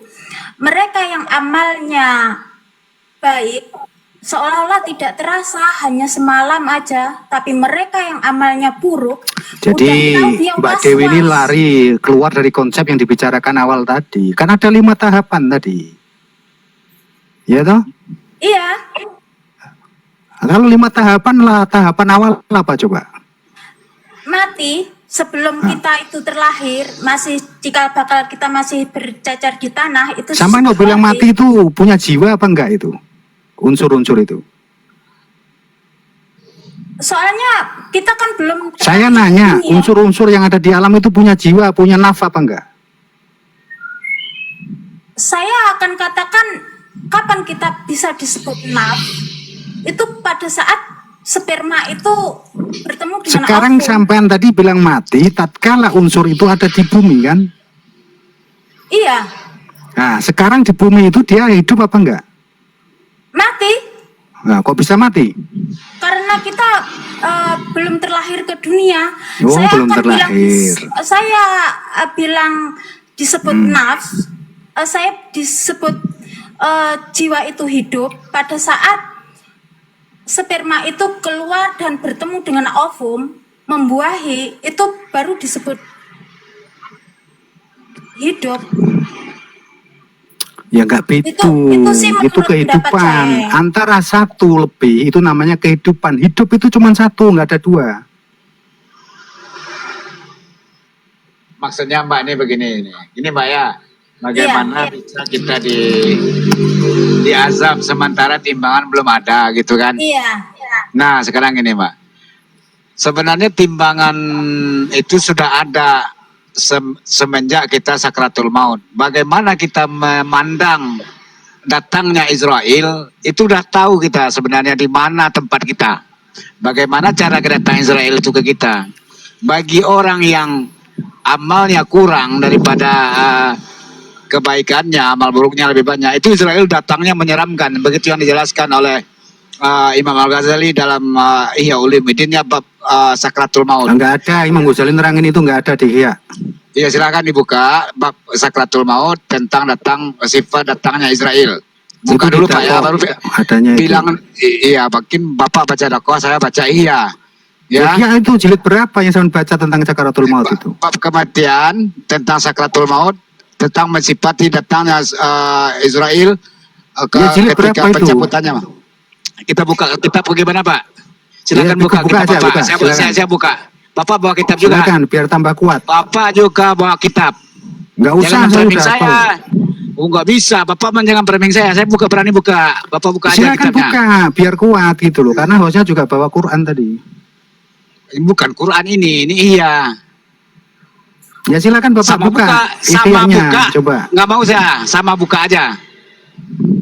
Mereka yang amalnya baik seolah-olah tidak terasa, hanya semalam aja, tapi mereka yang amalnya buruk Jadi udah tahu dia Mbak Dewi ini was-was. lari keluar dari konsep yang dibicarakan awal tadi. Kan ada 5 tahapan tadi. Ya toh? Iya, Kalau 5 tahapan lah, tahapan awal apa coba? mati sebelum kita itu terlahir, masih cikal bakal kita masih bercacar di tanah itu. Sama no bilang mati itu punya jiwa apa enggak itu? Unsur-unsur itu. Soalnya kita kan belum. Saya nanya, Ini ya. unsur-unsur yang ada di alam itu punya jiwa, punya naf apa enggak? Saya akan katakan kapan kita bisa disebut naf itu pada saat sperma itu bertemu dengan Sekarang ovum. sampean tadi bilang mati, tatkala unsur itu ada di bumi kan? Iya, Nah, sekarang di bumi itu dia hidup apa enggak? mati Nah, kok bisa mati? karena kita belum terlahir ke dunia. Oh, Saya belum akan bilang, terlahir. saya bilang disebut nafs, saya disebut jiwa itu hidup pada saat sperma itu keluar dan bertemu dengan ovum, membuahi, itu baru disebut hidup. Ya enggak begitu. Itu sih menurut Itu kehidupan. pendapat saya. Antara satu lebih itu namanya kehidupan. Hidup itu cuma satu, enggak ada 2. Maksudnya Mbak ini begini ini. Ini Mbak ya. Bagaimana Iya. bisa kita di azab sementara timbangan belum ada gitu kan? Iya. Nah, sekarang ini Mbak. Sebenarnya timbangan itu sudah ada semenjak kita sakratul maut. Bagaimana kita memandang datangnya Israel, itu udah tahu kita sebenarnya di mana tempat kita. Bagaimana cara kedatangan Israel itu ke kita. Bagi orang yang amalnya kurang daripada kebaikannya, amal buruknya lebih banyak, itu Israel datangnya menyeramkan. Begitu yang dijelaskan oleh Imam Al-Ghazali dalam Ihya Ulumuddinnya bab sakratul maut. Enggak ada, Imam Ghazali nerangin itu enggak ada di Ihya. Iya, silakan dibuka bab sakratul maut tentang sifat datangnya Israel. Buka Itu dulu di Pak ya, dakwah baru adanya itu. bilang iya, makin Bapak baca dakwah, saya baca iya. Ya. Ya itu jilid berapa yang saya baca tentang sakaratul maut itu? Bab kematian tentang sakratul maut, tentang mensifati datangnya Israel Ya, jilid ketika berapa itu? pencabutannya. Kita buka kitab bagaimana Pak? Silakan Ya, buka buka kitab aja, Bapak. buka, silakan. Saya buka. Bapak bawa kitab juga. Silakan biar tambah kuat. Bapak juga bawa kitab. Enggak usah, Jangan saya framing udah saya. tahu. Oh, nggak bisa. Bapak jangan framing saya. Saya berani buka. Bapak buka aja Silakan kitabnya. buka biar kuat gitu loh, karena hostnya juga bawa Quran tadi. Ini bukan Quran ini iya. Ya silakan Bapak Sama buka. sama Ikhtiarnya, buka. coba. Nggak mau saya, sama buka aja.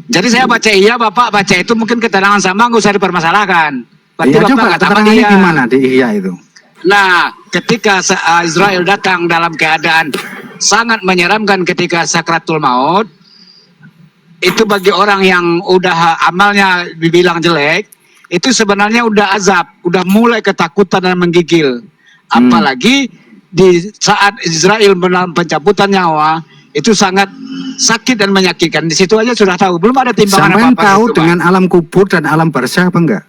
Jadi saya baca iya, Bapak baca itu mungkin keterangan sama nggak usah dipermasalahkan. Berarti Ya Bapak coba nggak tamat keterangannya iya. gimana di Ihya itu? Nah, ketika Israel datang dalam keadaan sangat menyeramkan ketika sakratul maut, itu bagi orang yang udah amalnya dibilang jelek, itu sebenarnya udah azab, udah mulai ketakutan dan menggigil. Apalagi di saat Israel dalam pencabutan nyawa, itu sangat sakit dan menyakitkan. Di situ aja sudah tahu, belum ada timbangan Sampai apa-apa. tahu situ, Pak. dengan alam kubur dan alam barzah apa enggak?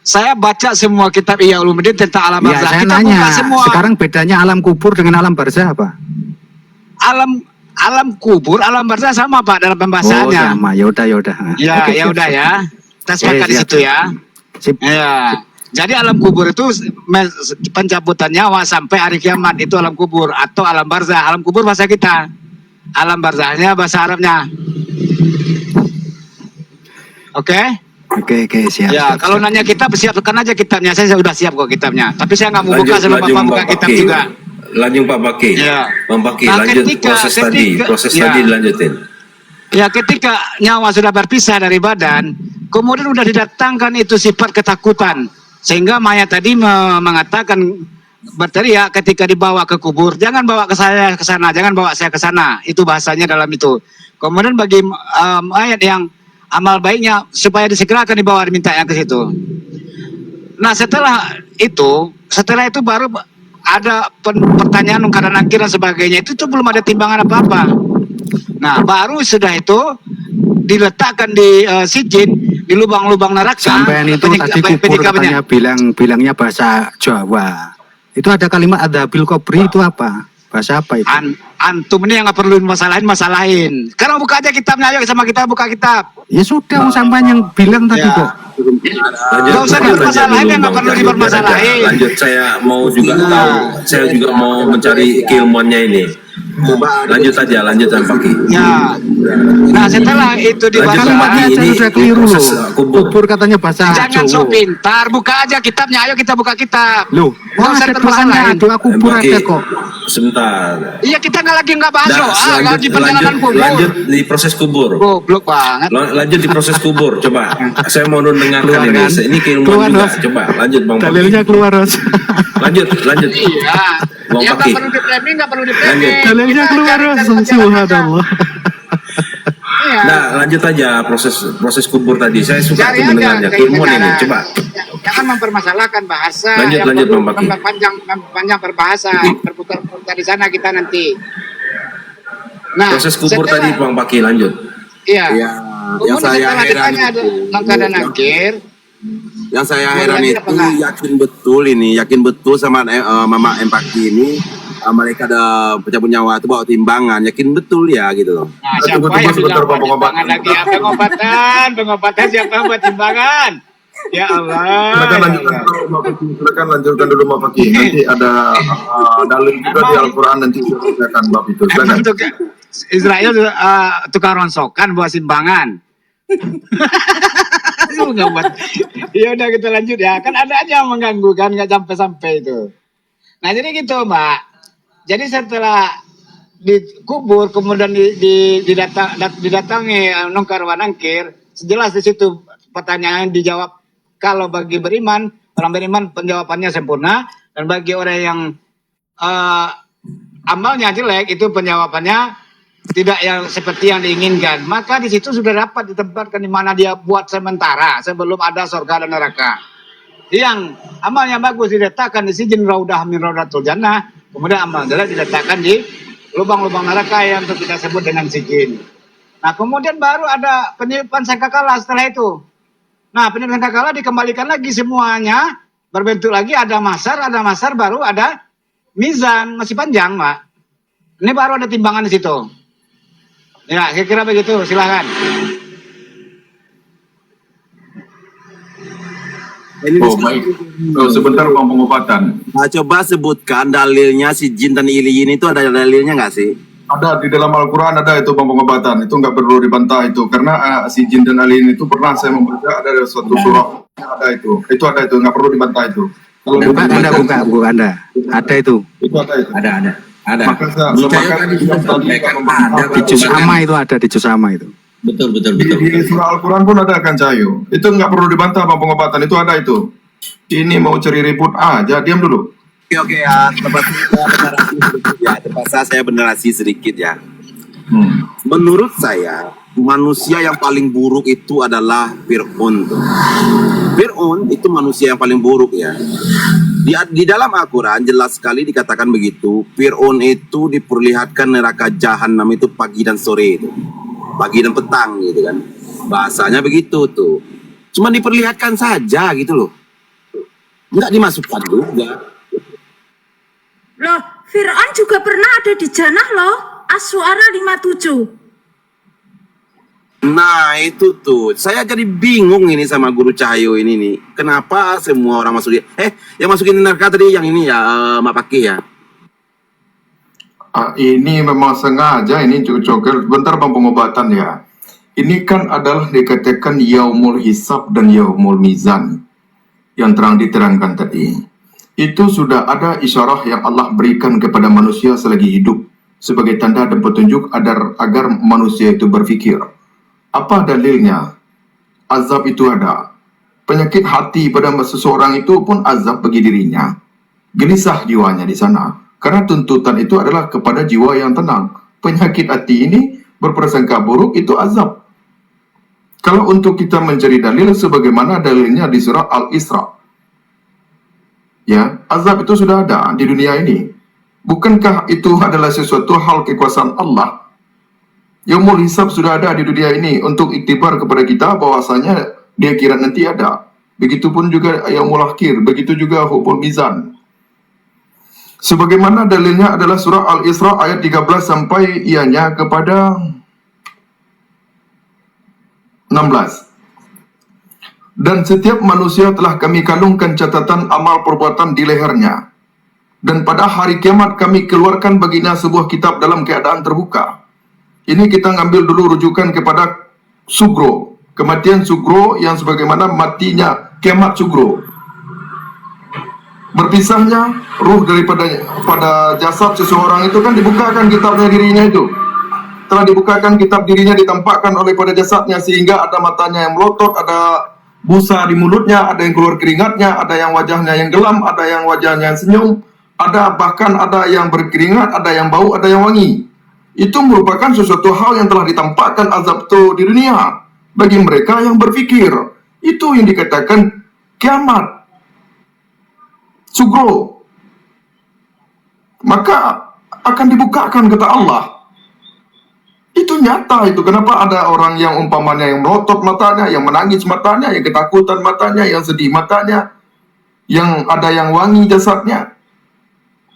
Saya baca semua kitab Ihya Ulumuddin tentang alam Ya barzah. saya Kita nanya, buka semua. sekarang bedanya alam kubur dengan alam barzah apa? Alam kubur, alam barzah sama Pak dalam Oh pembahasannya. sama, yaudah. Ya, Oke, ya siap, udah siap. ya. Kita sepakat di siap, situ ya. Sip. Ya. Jadi alam kubur itu pencabutan nyawa sampai hari kiamat itu alam kubur atau alam barzah. Alam kubur bahasa kita. Alam barzahnya bahasa Arabnya. Oke? Oke, siap. Ya, siap, kalau siap. nanya kitab, siapkan aja kitabnya. Saya sudah siap kok kitabnya. Tapi saya nggak mau buka Lanjut, sebelum lanjut, Bapak buka Pak kitab Baki. juga. Lanjut Pak Baki. Ya. Bang Baki, Nah, lanjut ketika- proses ya. tadi dilanjutin. Ya, ketika nyawa sudah berpisah dari badan, kemudian sudah didatangkan itu sifat ketakutan. Sehingga mayat tadi mengatakan, berteriak ketika dibawa ke kubur, jangan bawa ke saya ke sana, jangan bawa saya ke sana. Itu bahasanya dalam itu. Kemudian bagi mayat yang amal baiknya supaya disegerakan dibawa dimintanya ke situ. Nah, setelah itu baru ada pertanyaan mungkar dan nakir dan sebagainya. Itu belum ada timbangan apa-apa. Nah, baru sudah itu diletakkan di sijin, di lubang-lubang neraka. Sampean itu tadi kubur katanya bilangnya bahasa Jawa. Itu ada kalimat adabil kubri itu apa? Bahasa apa itu? Antum ini yang nggak perlu masalahin. Sekarang buka aja kitabnya, ayo sama kita buka kitab. Ya sudah, sampean yang bilang tadi Ya. kok. Nggak usah lanjut dipermasalahin, dulu, yang nggak Bang perlu Cahyo. dipermasalahin. Lanjut, saya mau juga tahu, saya juga mau mencari keilmuannya ini. Lanjut aja, lanjut Bang Baki. Ya. Nah, setelah itu Lanjut, dibaca, Bang Baki. Kalimatnya Ini sudah keliru proses loh. kubur. Kubur katanya bahasa jangan Jawa. sok pintar, buka aja kitabnya. Ayo kita buka kitab. Loh, Nggak usah ada dipermasalahin. doanya, doa kubur Bang Baki, ada kok. sebentar. Iya, kita nggak bahas Dah, doa, lagi perjalanan kubur. lanjut di proses kubur. Goblok banget. Lanjut di proses kubur, coba. Saya mau dengarkan Keluar, ini. kan? Ini keilmuan Keluar, juga. Ros. Coba, lanjut Bang Baki. Dalilnya keluar, Ros. Lanjut. Iya. Bang Ya Baki. nggak perlu di-framing, nggak perlu Lanjut. di-framing. Dalilnya Kita keluar, cari Ros. perjalanan aja. Subhanallah. Iya. Nah, lanjut aja proses kubur tadi. Saya suka Cari tuh aja mendengarnya. dari Keilmuan ini, sekarang. coba. Jangan mempermasalahkan bahasa. Lanjut, yang lanjut, perlu Bang Baki. panjang berbahasa, berputar-putar di sana kita nanti. Nah, Proses kubur setelah- tadi Bang Baki, lanjut. Iya. Ya, Kemudian yang saya setelah heran ditanya ada mungkar dan nakir, yang saya Mau heran lanjut itu apa enggak? yakin betul sama Mama Empaki ini mereka ada pencabut nyawa itu bawa timbangan, yakin betul ya gitu loh. nah, siapa Tunggu, yang sebentar, bilang Bang, timbangan lagi? Apa pengobatan siapa yang buat timbangan? Ya Allah. Silakan lanjutkan dulu, Mbak Paki. Silakan lanjutkan dulu, Mbak Paki. Nanti ada dalil juga di Al-Quran, nanti saya akan bab itu. Silakan. Emang Israel tukang ronsokan buat simbangan. Lu nggak buat. Ya udah kita lanjut ya. Kan ada aja yang mengganggu kan, nggak sampai itu. Nah jadi gitu Mbak. Jadi setelah dikubur kemudian didatangi nungkar wanangkir, jelas di situ pertanyaan dijawab. Kalau bagi beriman, orang beriman penjawabannya sempurna, dan bagi orang yang amalnya jelek itu penjawabannya tidak yang seperti yang diinginkan. Maka di situ sudah dapat ditempatkan di mana dia buat sementara sebelum ada surga dan neraka. Yang amalnya bagus diletakkan di sijin raudah min raudatul jannah, kemudian amal jelek diletakkan di lubang-lubang neraka yang kita sebut dengan sijin. Nah, kemudian baru ada penyelipan sangkakala setelah itu. Nah, penyelipan sangkakala dikembalikan lagi semuanya, berbentuk lagi ada masar baru ada mizan, masih panjang, Pak. Ini baru ada timbangan di situ. Ya, kira-kira begitu, silakan. Baik. Sebentar, Bang, pengobatan. Nah, coba sebutkan dalilnya si jin dan iliyin itu, ada dalilnya nggak sih? Ada di dalam Al-Quran, ada itu, Bang, pengobatan. Itu nggak perlu dibantah itu. Karena si jin dan alien itu pernah saya membaca ada suatu surah. Ada itu. Itu ada itu, nggak perlu dibantah itu. Kalau Buka Anda. Ada itu. Itu ada itu. Ada. Maka Tadi sudah sampaikan ada. Di juz sama itu ada, di juz sama itu. Betul. Di surah Al-Quran pun ada kan Cahyo. Itu nggak perlu dibantah, Bang, pengobatan. Itu ada itu. Ini mau cari ribut aja, diam dulu. Oke ya, terpaksa saya benerasi sedikit ya. Menurut saya, manusia yang paling buruk itu adalah Fir'aun. Fir'aun itu manusia yang paling buruk ya. Di dalam Al-Quran jelas sekali dikatakan begitu. Fir'aun itu diperlihatkan neraka jahanam itu pagi dan sore itu. Pagi dan petang gitu kan. Bahasanya begitu tuh. Cuma diperlihatkan saja gitu loh. Nggak dimasukkan juga. Loh, Fir'aun juga pernah ada di jannah loh. As-Su'ara 57. Nah itu tuh, saya jadi bingung ini sama Guru Cahyo ini nih. Kenapa semua orang masuk yang masukin neraka tadi yang ini ya, Mak Paki ya. Ini memang sengaja ini joker. Bentar, Bang, pengobatan ya. ini kan adalah dikatakan yaumul hisab dan yaumul mizan yang diterangkan tadi. Itu sudah ada isyarah yang Allah berikan kepada manusia selagi hidup sebagai tanda dan petunjuk agar manusia itu berfikir. Apa dalilnya? Azab itu ada. Penyakit hati pada seseorang itu pun azab bagi dirinya. Gelisah jiwanya di sana. Karena tuntutan itu adalah kepada jiwa yang tenang. Penyakit hati ini berprasangka buruk itu azab. Kalau untuk kita mencari dalil sebagaimana dalilnya di surah Al-Isra. Ya, azab itu sudah ada di dunia ini. Bukankah itu adalah sesuatu hal kekuasaan Allah? Yaumul hisab sudah ada di dunia ini untuk iktibar kepada kita bahwasanya di akhirat nanti ada. Begitupun juga yaumul akhir, begitu juga hukum mizan. Sebagaimana dalilnya adalah surah Al-Isra ayat 13 sampai ianya kepada 16. Dan setiap manusia telah kami kalungkan catatan amal perbuatan di lehernya. Dan pada hari kiamat kami keluarkan baginya sebuah kitab dalam keadaan terbuka. Ini kita ngambil dulu rujukan kepada sugro. Kematian sugro yang sebagaimana matinya kiamat sugro. Berpisahnya ruh pada jasad seseorang itu kan dibukakan kitabnya dirinya itu. Telah dibukakan kitab dirinya ditampakkan oleh pada jasadnya sehingga ada matanya yang melotot, ada busa di mulutnya, ada yang keluar keringatnya, ada yang wajahnya yang gelam, ada yang wajahnya yang senyum, bahkan ada yang berkeringat, ada yang bau, ada yang wangi. Itu merupakan sesuatu hal yang telah ditampakkan azab itu di dunia bagi mereka yang berfikir. Itu yang dikatakan kiamat sugro. Maka akan dibukakan kata Allah. Itu nyata itu. Kenapa ada orang yang umpamanya yang melotot matanya, yang menangis matanya, yang ketakutan matanya, yang sedih matanya, yang ada yang wangi jasadnya,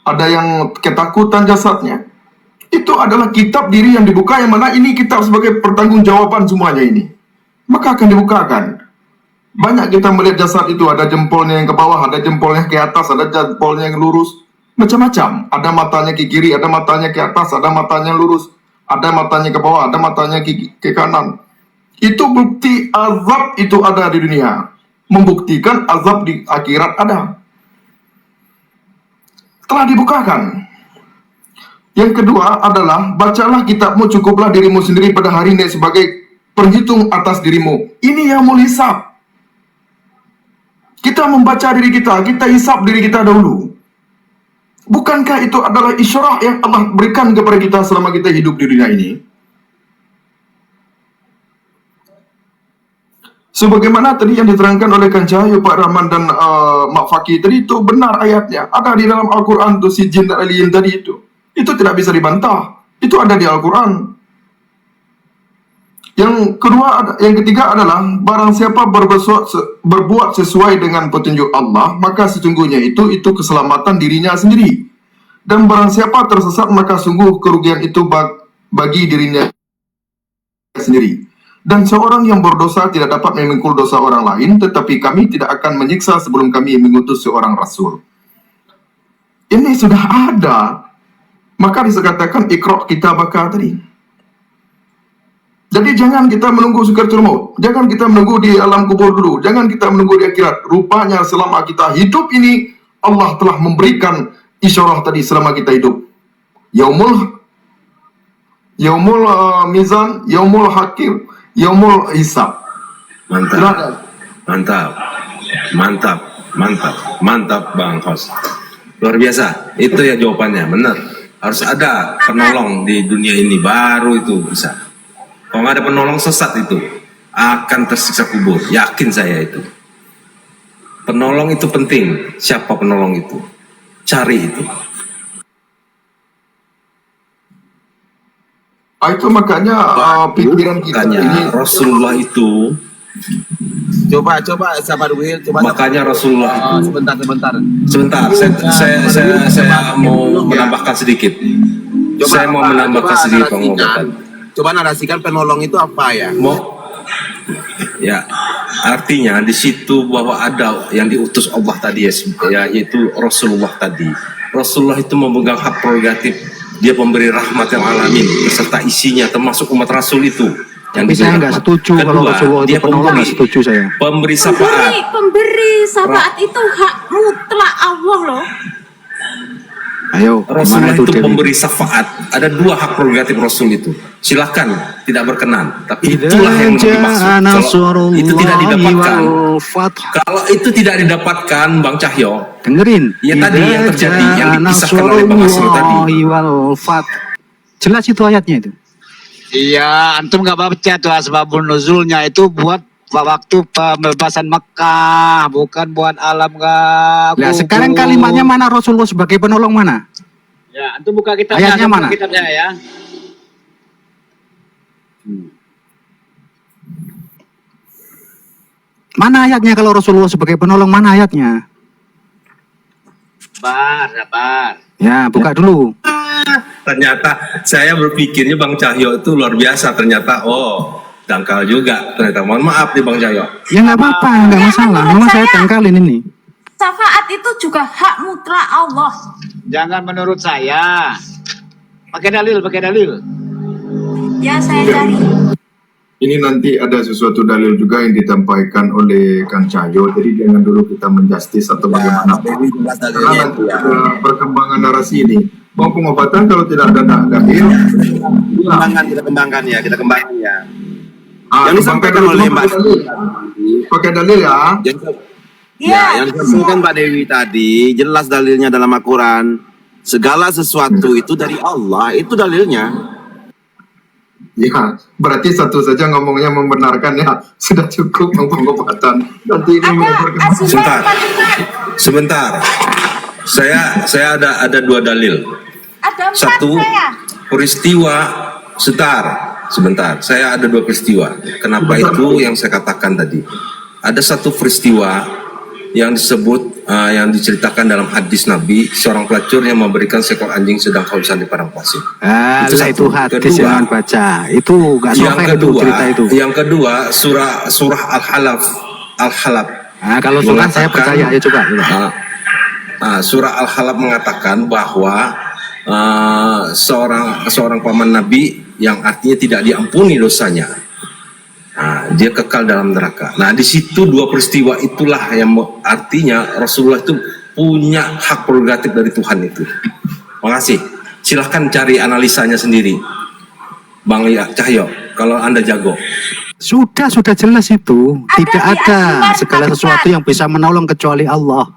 ada yang ketakutan jasadnya. Itu adalah kitab diri yang dibuka, yang mana ini kitab sebagai pertanggungjawaban semuanya ini. Maka akan dibukakan. Banyak kita melihat jasad itu, ada jempolnya yang ke bawah, ada jempolnya ke atas, ada jempolnya yang lurus. Macam-macam. Ada matanya ke kiri, ada matanya ke atas, ada matanya lurus. Ada matanya ke bawah, ada matanya ke kanan. Itu bukti azab itu ada di dunia. Membuktikan azab di akhirat ada. Telah dibukakan. Yang kedua adalah, bacalah kitabmu, cukuplah dirimu sendiri pada hari ini sebagai penghitung atas dirimu. Ini yang yaumul hisab. Kita membaca diri kita hisab diri kita dahulu. Bukankah itu adalah isyarah yang Allah berikan kepada kita selama kita hidup di dunia ini? Sebagaimana tadi yang diterangkan oleh Kang Cahyo, Pak Rahman dan Mak Fakih tadi, itu benar ayatnya. Ada di dalam Al-Quran tuh si jin dan alien tadi itu. Itu tidak bisa dibantah. Itu ada di Al-Quran. Yang ketiga adalah, barang siapa berbuat sesuai dengan petunjuk Allah, maka sesungguhnya itu keselamatan dirinya sendiri. Dan barang siapa tersesat, maka sungguh kerugian itu bagi dirinya sendiri. Dan seorang yang berdosa tidak dapat memikul dosa orang lain, tetapi kami tidak akan menyiksa sebelum kami mengutus seorang rasul. Ini sudah ada. Maka disebutkan iqra' kitabaka tadi. Jadi jangan kita menunggu sakaratul maut. Jangan kita menunggu di alam kubur dulu. Jangan kita menunggu di akhirat. Rupanya selama kita hidup ini, Allah telah memberikan isyarah tadi selama kita hidup. Yaumul mizan, yaumul hakir, yaumul hisab. Mantap Bang Hos. Luar biasa. Itu ya jawabannya, benar. Harus ada penolong di dunia ini, baru itu bisa. Kalau nggak ada penolong, sesat itu akan tersiksa kubur. Yakin saya itu. Penolong itu penting. Siapa penolong itu? Cari itu. Itu makanya pikiran kita ini. Rasulullah itu. Coba sabar Will, Makanya Rasulullah itu. Sebentar. Saya mau menambahkan sedikit. Saya mau menambahkan sedikit pengobatan. Coba narasikan penolong itu apa ya? Ya, artinya di situ bahwa ada yang diutus Allah tadi ya, yaitu Rasulullah tadi. Rasulullah itu memegang hak prerogatif, dia pemberi rahmat yang alamin beserta isinya termasuk umat Rasul itu. Tapi saya nggak setuju kalau Rasulullah itu penolong, nggak setuju saya. Pemberi syafaat. Pemberi syafaat itu hak mutlak Allah loh. Ayo, Rasulullah gimana itu itu Dewi? pemberi syafaat. Ada 2 hak prerogatif Rasul itu. Silakan tidak berkenan, tapi itulah yang dimaksud. Kalau itu tidak didapatkan, kalau itu tidak didapatkan, Bang Cahyo, dengerin. ya tadi yang terjadi, yang dipisahkan oleh Bang Asro tadi. Jelas itu ayatnya itu. Iya, antum nggak baca tuh asbabun nuzulnya itu buat waktu pembebasan Mekah, bukan buat alam nggak. Nah, sekarang kalimatnya mana Rasulullah sebagai penolong mana? Ya, antum buka kitabnya. Ayatnya mana? Kitabnya ya. Mana ayatnya kalau Rasulullah sebagai penolong, mana ayatnya? Sabar. Ya, buka dulu. Ternyata saya berpikirnya Bang Cahyo itu luar biasa. Ternyata, dangkal juga. Ternyata, mohon maaf nih Bang Cahyo. Ya nggak apa-apa, nggak masalah. Memang saya dangkalin ini. Syafaat itu juga hak mutlak Allah. Jangan menurut saya. Pakai dalil. Ya, saya cari. Ini nanti ada sesuatu dalil juga yang disampaikan oleh Kang Cahyo. Jadi jangan dulu kita menjustis atau bagaimana. Karena nanti ada perkembangan narasi ini. Mau pengobatan kalau tidak ada dalil. Kita kembangkan ya. Yang disampaikan oleh Mbak pakai dalil ya. Yang disampaikan Mbak Dewi tadi jelas dalilnya dalam Al-Quran. Segala sesuatu itu dari Allah, itu dalilnya. Ya, berarti satu saja ngomongnya membenarkan ya. Sudah cukup pengobatan. Nanti ini Sebentar. Saya ada 2 dalil. Ada 4 Satu saya. peristiwa sebentar. Saya ada 2 peristiwa. Kenapa itu yang saya katakan tadi? Ada satu peristiwa yang disebut yang diceritakan dalam hadis Nabi, seorang pelacur yang memberikan seekor anjing sedang kehausan di padang pasir. Itu hadis jangan baca. Itu nggak sampai itu cerita itu. Yang kedua surah Al-Halab. Nah, kalau surah saya percaya, ya coba. Surah Al-Halab mengatakan bahwa seorang paman Nabi yang artinya tidak diampuni dosanya. Dia kekal dalam neraka. Nah, di situ 2 peristiwa itulah yang artinya Rasulullah itu punya hak prerogatif dari Tuhan itu. Makasih. Silahkan cari analisanya sendiri, Bang Cahyo, kalau Anda jago. Sudah jelas itu. Tidak ada Al-Quran segala sesuatu yang bisa menolong kecuali Allah.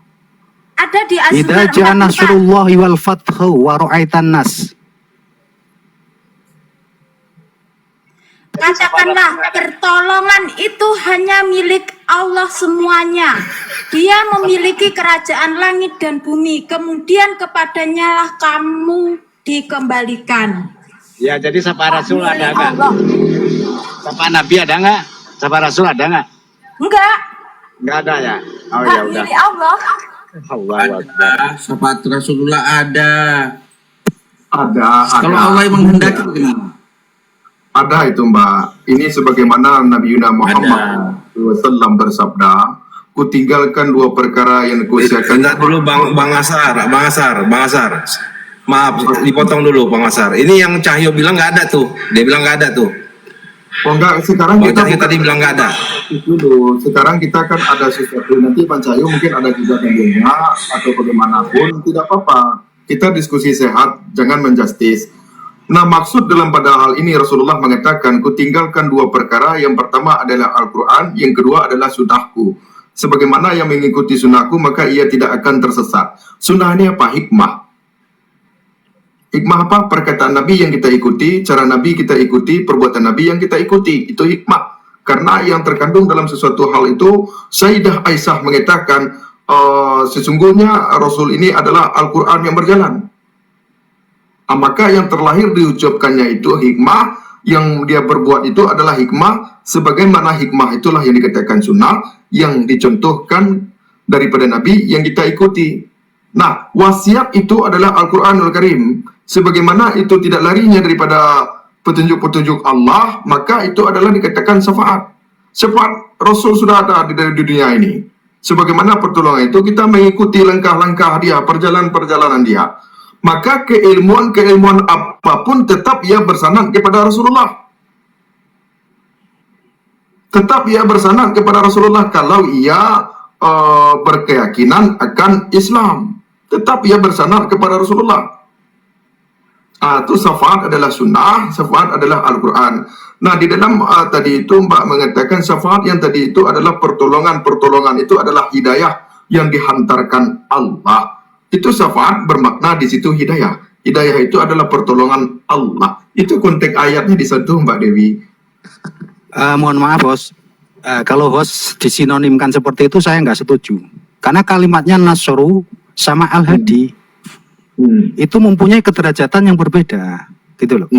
Ada di Al-Quran. Idza ja'a nasrullahi wal fathu wa ra'aitan nas. Katakanlah pertolongan itu hanya milik Allah semuanya. Dia memiliki kerajaan langit dan bumi. Kemudian kepadanya lah kamu dikembalikan. Ya, jadi sapa Rasul ada Milik nggak? Allah. Sapa Nabi ada nggak? Sapa Rasul ada nggak? Enggak. Nggak ada ya. Oh Hak ya udah. milik Allah. Allah. Syafaat Rasulullah ada. Ada. Kalau Allah yang menghendaki bagaimana? Ada itu Mbak. Ini sebagaimana Nabi Muhammad SAW bersabda, ku tinggalkan 2 perkara yang kusiakan. Bentar dulu Bang Asar. Maaf, dipotong dulu Bang Asar. Ini yang Cahyo bilang nggak ada tuh. Dia bilang nggak ada tuh. Oh enggak, sekarang Bang kita Cahyo tadi bilang nggak ada. dulu. Sekarang kita kan ada sesuatu. Nanti Bang Cahyo mungkin ada juga dalilnya atau bagaimanapun, tidak apa-apa. Kita diskusi sehat, jangan menjustis. Nah, maksud dalam pada hal ini Rasulullah mengatakan, ku tinggalkan 2 perkara. Yang pertama adalah Al-Quran, yang kedua adalah sunnahku. Sebagaimana yang mengikuti sunnahku, maka ia tidak akan tersesat. Sunnah ini apa? Hikmah. Hikmah apa? Perkataan Nabi yang kita ikuti, cara Nabi kita ikuti, perbuatan Nabi yang kita ikuti. Itu hikmah. Karena yang terkandung dalam sesuatu hal itu, Sayyidah Aisyah mengatakan, sesungguhnya Rasul ini adalah Al-Quran yang berjalan. Maka yang terlahir diucapkannya itu hikmah, yang dia berbuat itu adalah hikmah, sebagaimana hikmah itulah yang dikatakan sunnah, yang dicontohkan daripada Nabi yang kita ikuti. Nah, wasiat itu adalah Al-Quranul Karim. Sebagaimana itu tidak larinya daripada petunjuk-petunjuk Allah, maka itu adalah dikatakan syafaat. Syafaat Rasul sudah ada di dunia ini. Sebagaimana pertolongan itu, kita mengikuti langkah-langkah dia, perjalanan-perjalanan dia. Maka keilmuan apapun tetap ia bersanad kepada Rasulullah. tetap ia bersanad kepada Rasulullah kalau ia berkeyakinan akan Islam. Tetap ia bersanad kepada Rasulullah. Itu syafaat adalah sunnah, syafaat adalah Al-Quran. Nah, di dalam tadi itu Mbak mengatakan syafaat yang tadi itu adalah pertolongan itu adalah hidayah yang dihantarkan Allah. Itu syafaat bermakna di situ hidayah. Hidayah itu adalah pertolongan Allah. Itu konteks ayatnya di situ, Mbak Dewi. Mohon maaf, Bos. Kalau host disinonimkan seperti itu saya nggak setuju. Karena kalimatnya Nasru sama Al-Hadi itu mempunyai kederajatan yang berbeda, gitu loh.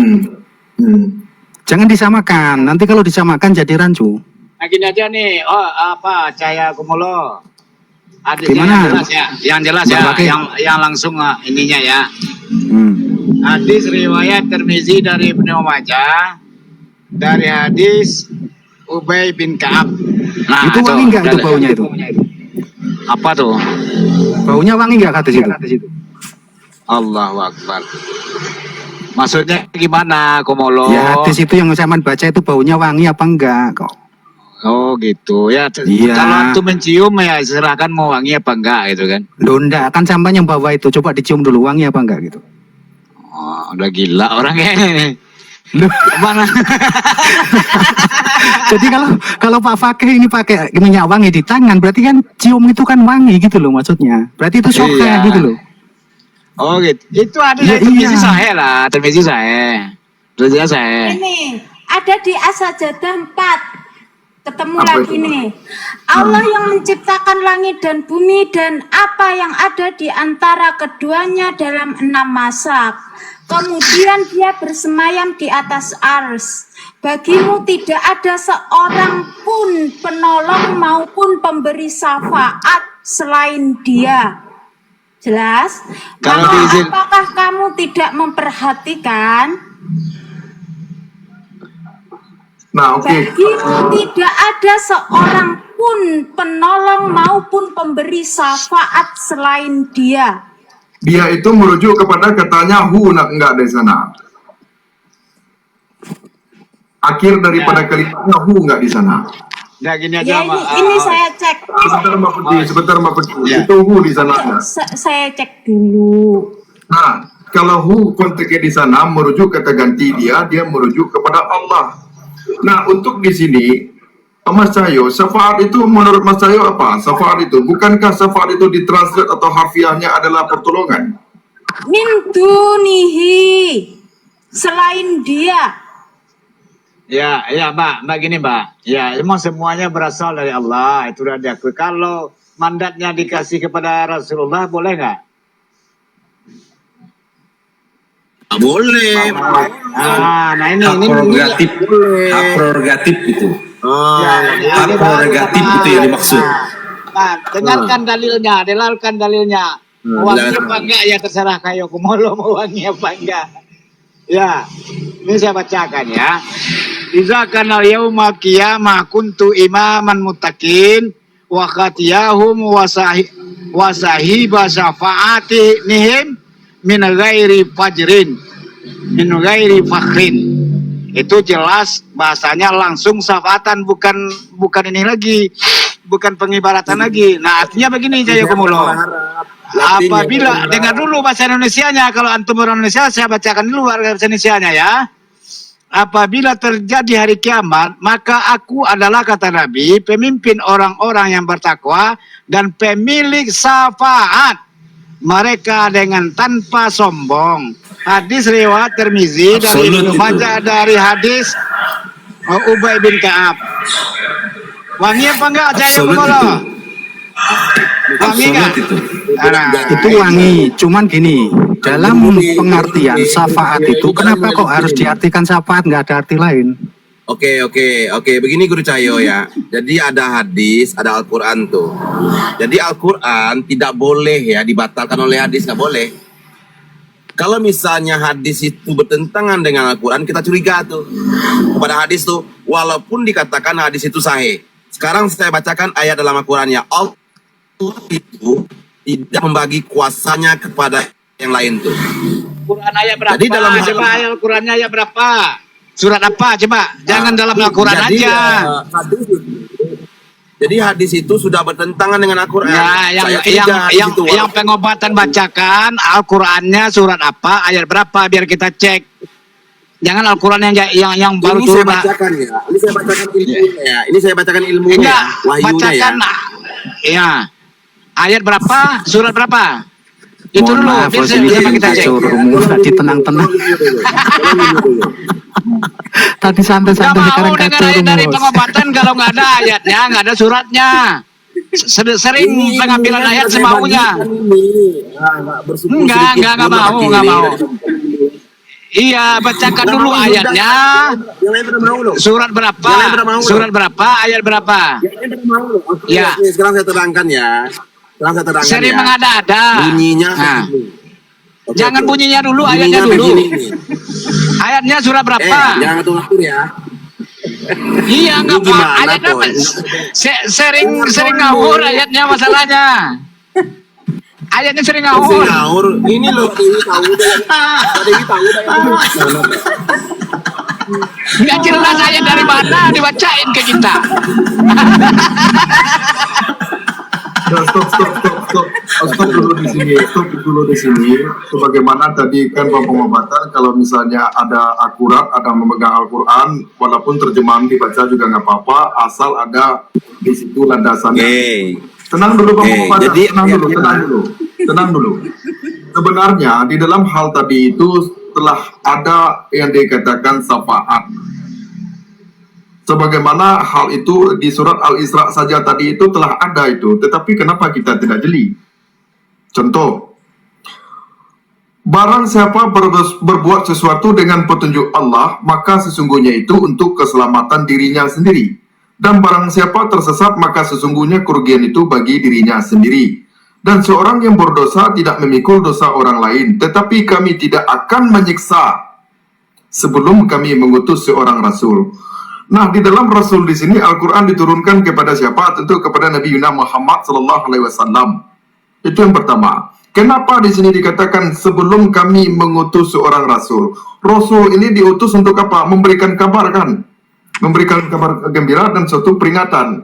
Jangan disamakan. Nanti kalau disamakan jadi rancu. Nah, gini aja nih. Cahaya Kumolo. Gimana? Yang jelas ya, yang langsung ininya ya. Hadis riwayat Tirmizi dari Ibnu Majah dari hadis Ubay bin Ka'ab. Nah, itu wangi nggak itu baunya itu? Apa tuh? Baunya wangi nggak kata situ? Allahu Akbar. Maksudnya gimana, Komolo? Ya, hadis itu yang saya baca itu baunya wangi apa enggak kok? Oh gitu ya. Iya. Kalau antum mencium ya serahkan mau wangi apa enggak gitu kan? Loh, enggak, kan sampai yang bawa itu coba dicium dulu wangi apa enggak gitu. Oh, udah gila orangnya ini. Loh. Mana? Jadi kalau Pak Fakih ini pakai minyak wangi di tangan, berarti kan cium itu kan wangi gitu loh maksudnya. Berarti itu syokha Iya. gitu loh. Oh gitu. Itu ada Ya, Tirmizi iya. Sahih lah, Tirmizi Sahih. Tirmizi Sahih. Ini ada di As-Sajdah 4. Ketemu Apa lagi itu? nih. Allah yang menciptakan langit dan bumi dan apa yang ada di antara keduanya dalam 6 masa. Kemudian dia bersemayam di atas ars. Bagimu tidak ada seorang pun penolong maupun pemberi syafaat selain dia. Jelas? Kalau Maka diizin- apakah kamu tidak memperhatikan? Nah, oke. Bagimu tidak ada seorang pun penolong maupun pemberi syafaat selain dia. Dia itu merujuk kepada katanya hu enggak dari sana. Akhir daripada kalimatnya hu enggak di sana. Nah gini Ya aja, ini saya cek. Sebentar Mbak Putih. Ya. Itu hu di sana. Saya cek dulu. Nah, kalau hu konteksnya di sana merujuk kata ganti dia merujuk kepada Allah. Nah, untuk di sini Mas Cahyo, syafaat itu menurut Mas Cahyo apa? Syafaat itu bukankah syafaat itu ditranslate atau harfiahnya adalah pertolongan? Min dunihi, selain dia. Ya, Mbak gini Mbak. Ya, emang semuanya berasal dari Allah. Itu udah diakui. Kalau mandatnya dikasih kepada Rasulullah, boleh nggak? Boleh. Nah ini Hak prerogatif, boleh. hak prerogatif itu. Ya, Hak ini prerogatif baru. itu yang dimaksud. Nah, dengarkan dalilnya. Wangi apa enggak ya terserah kayo kumolo mau wangi apa enggak. Ya, ini saya bacakan ya. Iza kana yauma qiyamah kuntu imaman muttaqin wa khatiyahum wa sahiba syafaati nihim min ghairi fajrin min ghairi fakhrin. Itu jelas bahasanya langsung syafaatan, bukan ini lagi, bukan pengibaratan lagi. Nah, artinya begini Jaya Kumulo. Apabila dengar dulu bahasa Indonesianya, kalau antum orang Indonesia saya bacakan dulu bahasa Indonesianya ya. Apabila terjadi hari kiamat, maka aku adalah kata Nabi, pemimpin orang-orang yang bertakwa dan pemilik syafaat mereka dengan tanpa sombong. Hadis riwayat Tirmizi dari Ibnu Majah dari hadis Ubay bin Ka'ab. Wangi apa enggak Jaya Kumolo? Wangi enggak? Itu wangi, cuman gini, dalam pengertian syafaat itu kenapa kok harus diartikan syafaat, nggak ada arti lain? Oke. Begini Guru Cahyo ya. Jadi ada hadis, ada Al-Quran tuh. Jadi Al-Quran tidak boleh ya dibatalkan oleh hadis, nggak boleh. Kalau misalnya hadis itu bertentangan dengan Al-Quran, kita curiga tuh kepada hadis tuh. Walaupun dikatakan hadis itu sahih. Sekarang saya bacakan ayat dalam Al-Qurannya. Allah itu tidak membagi kuasanya kepada yang lain tuh. Quran ayat berapa? Jadi dalam Coba ayat Qurannya ayat berapa? Surat apa? Coba, jangan dalam Al-Quran Jadi, aja. Jadi hadis itu sudah bertentangan dengan Al-Quran. Ya, Saya tidak di situ, yang pengobatan bacakan Al-Qurannya surat apa, ayat berapa, biar kita cek. Jangan Al-Quran yang baru ini saya turun. bacakan ya. Ini saya bacakan ilmunya ya. Ini saya bacakan ilmunya. Enggak, Wahyunya bacakan. Ya. Ayat berapa, surat berapa? Itu Mohon dulu, maaf, biar Bos, ini biar kita cek. suruhmu tadi tenang-tenang. Tadi santai-santai Nggak sekarang mau dengar kacau ayat dari rumus. pengobatan kalau nggak ada ayatnya, nggak ada suratnya. Sering pengambilan ayat semaunya. Nggak mau. Iya, bacakan dulu ayatnya. Yang lain pada mau loh. Surat berapa? Yang lain pada mau loh. Surat berapa? Ayat berapa? Yang lain pada mau loh. Oke, Ya. oke, sekarang saya terangkan ya. Sekarang saya terangkan Sering ya. mengada-ada. Bunyinya Nah, begini. Oke, jangan oke. bunyinya dulu, Bunyinya ayatnya dulu. begini nih. Ayatnya surat berapa? Jangan ngatur-ngatur ya. Iya, Ini nggak apa. gimana, Ayatnya Boy? sering ngawur ayatnya masalahnya. Ayatnya sering ngawur. Ngawur. Ini loh, ini tahu deh. Ini tahu deh. Nggak jelas ayat dari mana dibacain ke kita. Ya, stop dulu di sini. Stop dulu di sini. Sebagaimana tadi kan pengobatan, kalau misalnya ada akurat, ada memegang Al-Quran, walaupun terjemahan dibaca juga nggak apa-apa, asal ada di situ landasannya. Tenang dulu pengobatan. jadi Tenang dulu. Sebenarnya di dalam hal tadi itu telah ada yang dikatakan syafaat. Sebagaimana hal itu di surat Al-Isra saja tadi itu telah ada itu, tetapi kenapa kita tidak jeli? Contoh, barang siapa berbuat sesuatu dengan petunjuk Allah, maka sesungguhnya itu untuk keselamatan dirinya sendiri. Dan barang siapa tersesat, maka sesungguhnya kerugian itu bagi dirinya sendiri. Dan seorang yang berdosa tidak memikul dosa orang lain, tetapi kami tidak akan menyiksa sebelum kami mengutus seorang rasul. Nah, di dalam Rasul di sini Al-Quran diturunkan kepada siapa? Tentu kepada Nabi Yuna Muhammad SAW. Itu yang pertama. Kenapa di sini dikatakan sebelum kami mengutus seorang Rasul? Rasul ini diutus untuk apa? Memberikan kabar kan? Memberikan kabar gembira dan suatu peringatan.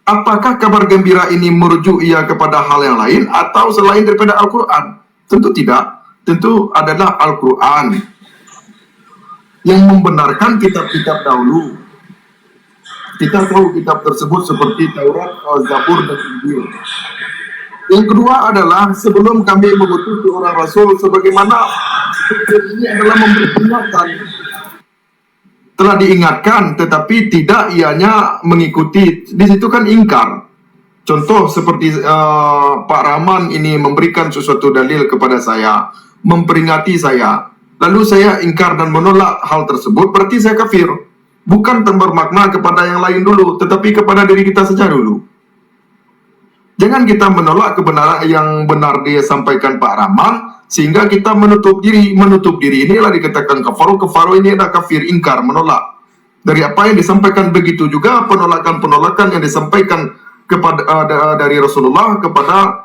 Apakah kabar gembira ini merujuk ia kepada hal yang lain atau selain daripada Al-Quran? Tentu tidak. Tentu adalah Al-Quran yang membenarkan kitab-kitab dahulu. Kita tahu kitab tersebut seperti Taurat, Zabur, dan Injil. Yang kedua adalah sebelum kami mengutus seorang rasul, sebagaimana ini adalah memberi peringatan. Telah diingatkan, tetapi tidak ianya mengikuti. Di situ kan ingkar. Contoh seperti Pak Rahman ini memberikan sesuatu dalil kepada saya, memperingati saya. Lalu saya ingkar dan menolak hal tersebut, berarti saya kafir. Bukan bermakna kepada yang lain dulu, tetapi kepada diri kita saja dulu. Jangan kita menolak kebenaran yang benar dia sampaikan Pak Rahman, sehingga kita menutup diri. Menutup diri inilah dikatakan kafaru. Kafaru ini adalah kafir, ingkar, menolak. Dari apa yang disampaikan, begitu juga penolakan-penolakan yang disampaikan kepada dari Rasulullah kepada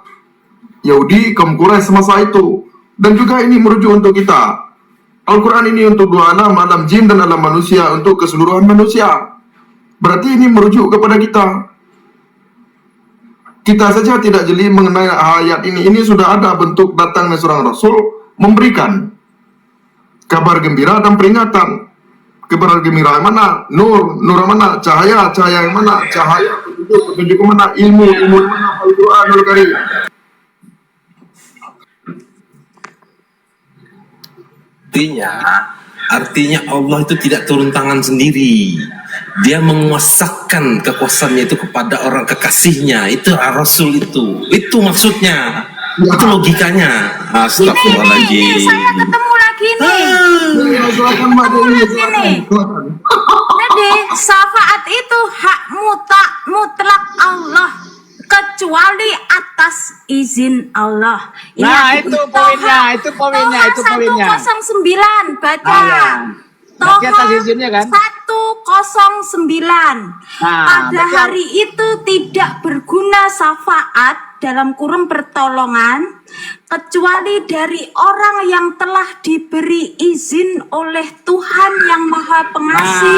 Yahudi, kaum Quraisy semasa itu. Dan juga ini merujuk untuk kita. Al-Quran ini untuk dua alam jin dan alam manusia, untuk keseluruhan manusia. Berarti ini merujuk kepada kita. Kita saja tidak jeli mengenai ayat ini. Ini sudah ada bentuk datangnya seorang Rasul memberikan kabar gembira dan peringatan. Kabar gembira yang mana? Nur yang mana? Cahaya yang mana? Cahaya petunjuk yang mana? Ilmu yang mana? Al-Quranul Karim. Artinya Allah itu tidak turun tangan sendiri. Dia menguasakan kekuasaannya itu kepada orang kekasihnya. Itu Rasul itu. Itu maksudnya. Itu logikanya. Astagfirullahaladzim. Saya ketemu lagi nih. Silakan Mbak Dewi, silakan. Jadi syafaat itu hak mutlak Allah, kecuali atas izin Allah. Nah, itu poinnya, itu poinnya. 109 baca. Ah, ya. Berarti atas izinnya kan? 109. Pada betul. hari itu tidak berguna syafaat dalam kurung pertolongan kecuali dari orang yang telah diberi izin oleh Tuhan yang Maha Pengasih.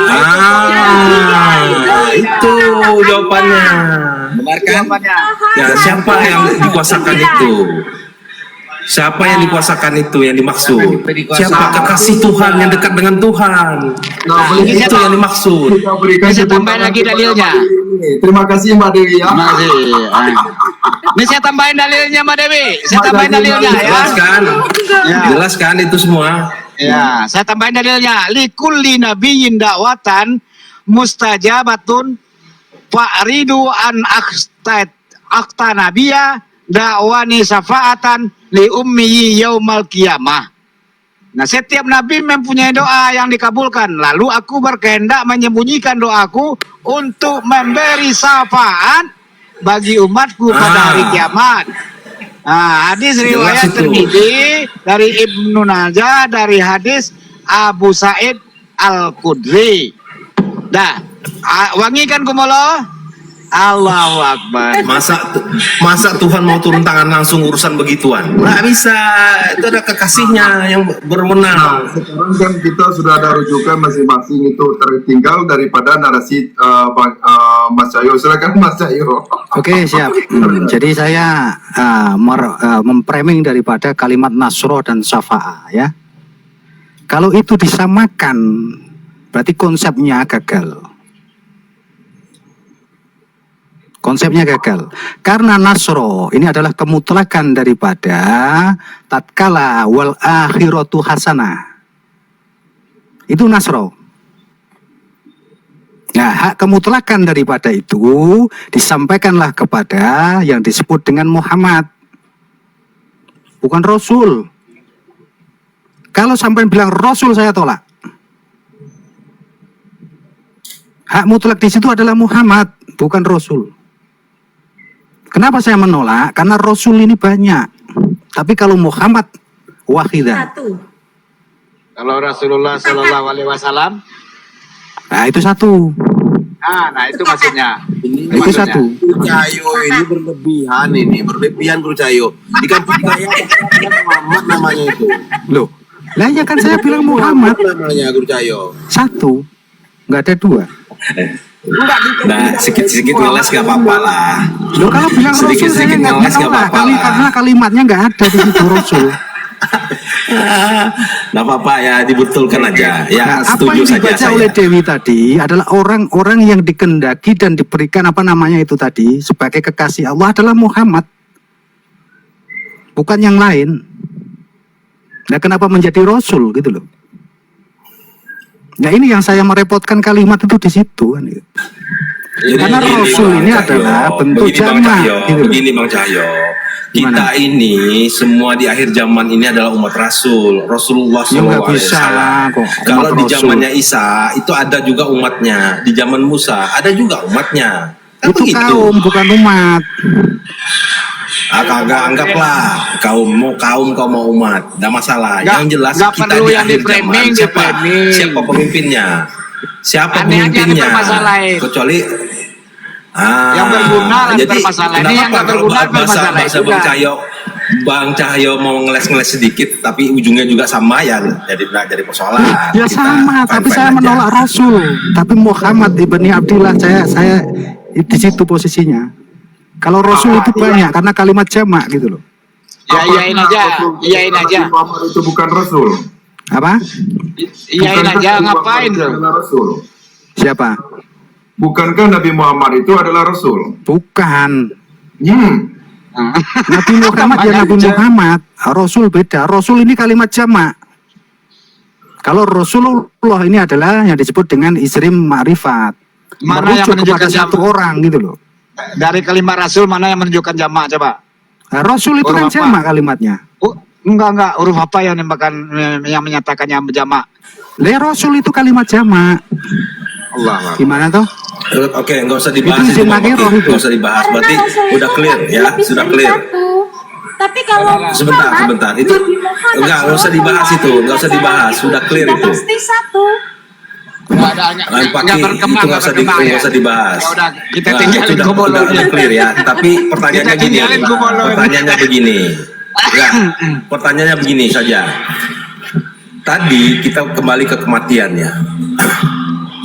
Itu jawabannya. Benar kan? Ya, siapa yang dikuasakan itu? Siapa yang dikuasakan itu yang dimaksud? Siapa kekasih Tuhan yang dekat dengan Tuhan? Itu yang dimaksud. Kita berikan Saya tambahin lagi dalilnya. Terima kasih Mbak Dewi ya. Masih. Ini saya tambahin dalilnya Mbak Dewi. Saya tambahin dalilnya ya. Jelas kan? Ya. Jelas kan itu semua? Ya, saya tambahin dalilnya. Likulli nabiyyin da'watan mustajabatun fa'ridu an akta nabiyya da'wani safa'atan li ummi yaumal qiyamah. Nah, setiap nabi mempunyai doa yang dikabulkan. Lalu aku berkehendak menyembunyikan doaku untuk memberi syafaat bagi umatku pada hari kiamat. Nah, hadis riwayat itu. Tirmidzi dari Ibnu Najah dari hadis Abu Sa'id Al-Khudri. Dah, wangikan kumolo. Allahu Akbar. Masa Tuhan mau turun tangan langsung urusan begituan? Nggak bisa. Itu ada kekasihnya yang berwenang. Sekarang kan kita sudah ada rujukan masing-masing itu tertinggal daripada narasi Mas Cahyo. Silakan Mas Cahyo. Oke, siap. Jadi saya memframing daripada kalimat nasroh dan syafa'ah ya. Kalau itu disamakan, berarti konsepnya gagal. Konsepnya gagal. Karena nasro ini adalah kemutlakan daripada tatkala wal akhiratu hasanah. Itu nasro. Nah, hak kemutlakan daripada itu disampaikanlah kepada yang disebut dengan Muhammad. Bukan Rasul. Kalau sampai bilang Rasul saya tolak. Hak mutlak di situ adalah Muhammad, bukan Rasul. Kenapa saya menolak? Karena Rasul ini banyak. Tapi kalau Muhammad wahidan. Satu. Kalau Rasulullah Shallallahu Alaihi Wasallam, Nah, itu satu. nah itu maksudnya. Itu satu. Guru Cahyo ini berlebihan Guru Cahyo. Di kampung saya Muhammad namanya itu. Loh, lah ya kan saya bilang Muhammad. Namanya Guru Cahyo. Satu. Nggak ada dua. Nah, sedikit-sedikit ngeles gak apa-apa lah. Loh, kalau bilang Rasul saya Sedikit-sedikit nggak ngeles gak menolak. apa-apa lah. Karena kalimatnya nggak ada di situ Rasul. Nggak apa-apa ya, dibetulkan aja. Ya, Nah, apa setuju yang saja dibaca saya. oleh Dewi tadi adalah orang-orang yang dikendaki dan diberikan apa namanya itu tadi sebagai kekasih Allah adalah Muhammad, bukan yang lain. Nah, kenapa menjadi Rasul gitu loh? Nah, ini yang saya merepotkan kalimat itu di situ kan. Karena Rasul ini Bang adalah Cahyo, bentuk begini, Bang jamak, Cahyo, gitu loh. begini Bang Cahyo. Kita Gimana? ini semua di akhir zaman ini adalah umat Rasul, Rasulullah Ya, nggak SAW. bisa lah kok, Kalau umat di Rasul. zamannya Isa itu ada juga umatnya, di zaman Musa ada juga umatnya. Kan Itu begitu. kaum bukan umat. Kagak anggaplah kaum mau umat, nggak masalah. Nggak- Yang jelas nggak kita perlu di yang akhir di-framing, zaman di-framing. siapa pemimpinnya? Siapa Aneh aja pemimpinnya? dipermasalahin. Kecuali yang berguna lah jadi dipermasalahin. nggak Ini yang apa-apa nggak kalau berguna bahasa dipermasalahin. Bang Cahyo mau ngeles-ngeles sedikit, tapi ujungnya juga sama ya, jadi persoalan. Ya Kita sama, tapi fine-fine saya aja. menolak Rasul. Tapi Muhammad ibni Abdillah saya di situ posisinya. Kalau Rasul itu banyak karena kalimat jamak gitu loh. Ya iyain aja, iyain aja, Muhammad itu bukan Rasul. Apa? iyain Bukankah aja. Nabi Ngapain Muhammad itu tuh? adalah Rasul? Siapa? Bukankah Nabi Muhammad itu adalah Rasul? Bukan. Nah, Nabi Muhammad ya Nabi Muhammad. Rasul beda. Rasul ini kalimat jamak. Kalau Rasulullah ini adalah yang disebut dengan isrim ma'rifat. Mana yang Merujuk kepada menunjukkan satu jamak? orang gitu loh. Dari kalimat Rasul mana yang menunjukkan jamak coba? Nah, Rasul itu Huruf kan apa? jamak kalimatnya. Enggak, huruf apa yang menyatakannya jamak? Lah Rasul itu kalimat jamak. Allah. Gimana tuh? Oke, nggak usah dibahas Itu itu, Bang Sinagiro Oki. itu. Nggak usah dibahas. Berarti Rasul udah itu clear ya, lebih sudah dari clear. satu. Tapi kalau Sebentar. Itu Nabi Muhammad nggak usah dibahas itu, nggak usah dibahas. Sudah clear sudah itu. pasti satu. Enggak ada Lain pakai itu nggak usah dibahas. Ya udah, kita Nah, tinggalin itu kumolo. udah clear ya. Tapi pertanyaannya Kita gini, tinggalin kumolo. pertanyaannya begini. Ya, pertanyaannya begini saja. Tadi kita kembali ke kematian ya.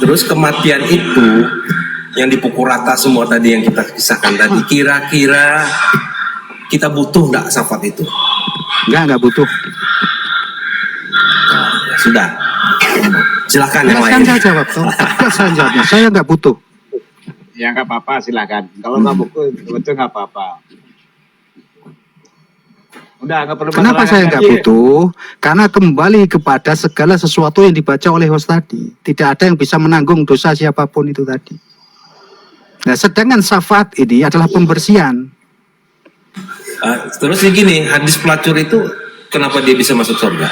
Terus kematian itu yang dipukul rata semua tadi yang kita kisahkan tadi, kira-kira kita butuh nggak syafaat itu? Enggak butuh. Sudah. Silakan yang Silakan lain. saya jawab. Saya jawabnya. Saya nggak butuh. Ya nggak apa-apa, silakan. Kalau nggak betul nggak apa-apa. Udah nggak perlu. Kenapa saya nggak butuh? Karena kembali kepada segala sesuatu yang dibaca oleh host tadi. Tidak ada yang bisa menanggung dosa siapapun itu tadi. Nah, sedangkan syafaat ini adalah pembersihan. Terus gini, hadis pelacur itu kenapa dia bisa masuk surga?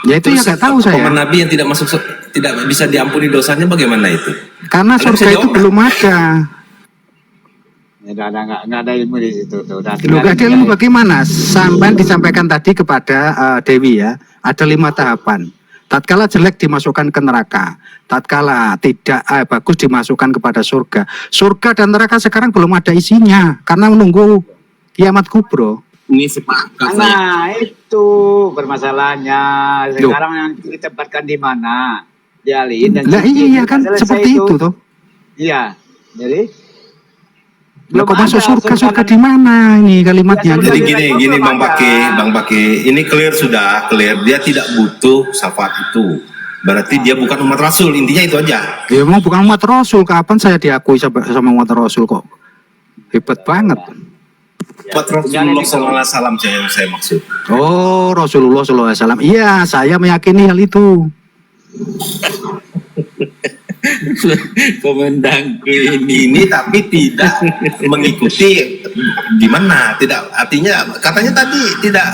Ya itu ya nggak tahu saya. Paman Nabi yang tidak masuk tidak bisa diampuni dosanya bagaimana itu? Karena Anda bisa surga itu jawab belum ada. Ya, nggak ada ilmu di situ tuh. Loh, gak ada ilmu bagaimana? Sampai disampaikan tadi kepada Dewi ya, ada 5 tahapan. Tatkala jelek dimasukkan ke neraka, tatkala tidak bagus dimasukkan kepada surga. Surga dan neraka sekarang belum ada isinya karena menunggu kiamat kubro. Ini sepakat saya. Nah, itu bermasalahnya. Sekarang yang ditempatkan di mana? Dialin dan Lah iya kan selesai seperti itu toh. Iya. Jadi Lah kok masuk ada surga di mana ini kalimatnya? Ya, Jadi sudah gini belum ada. Bang Baki, ini clear sudah clear. Dia tidak butuh syafaat itu. Berarti dia bukan umat Rasul. Intinya itu aja. Ya emang bukan umat Rasul, kapan saya diakui sama umat Rasul kok? Hebat banget. Umat Rasulullah SAW yang saya maksud. Oh, Rasulullah SAW. Iya, saya meyakini hal itu. Komandanku ini. Ini tapi tidak mengikuti gimana? Tidak, artinya katanya tadi tidak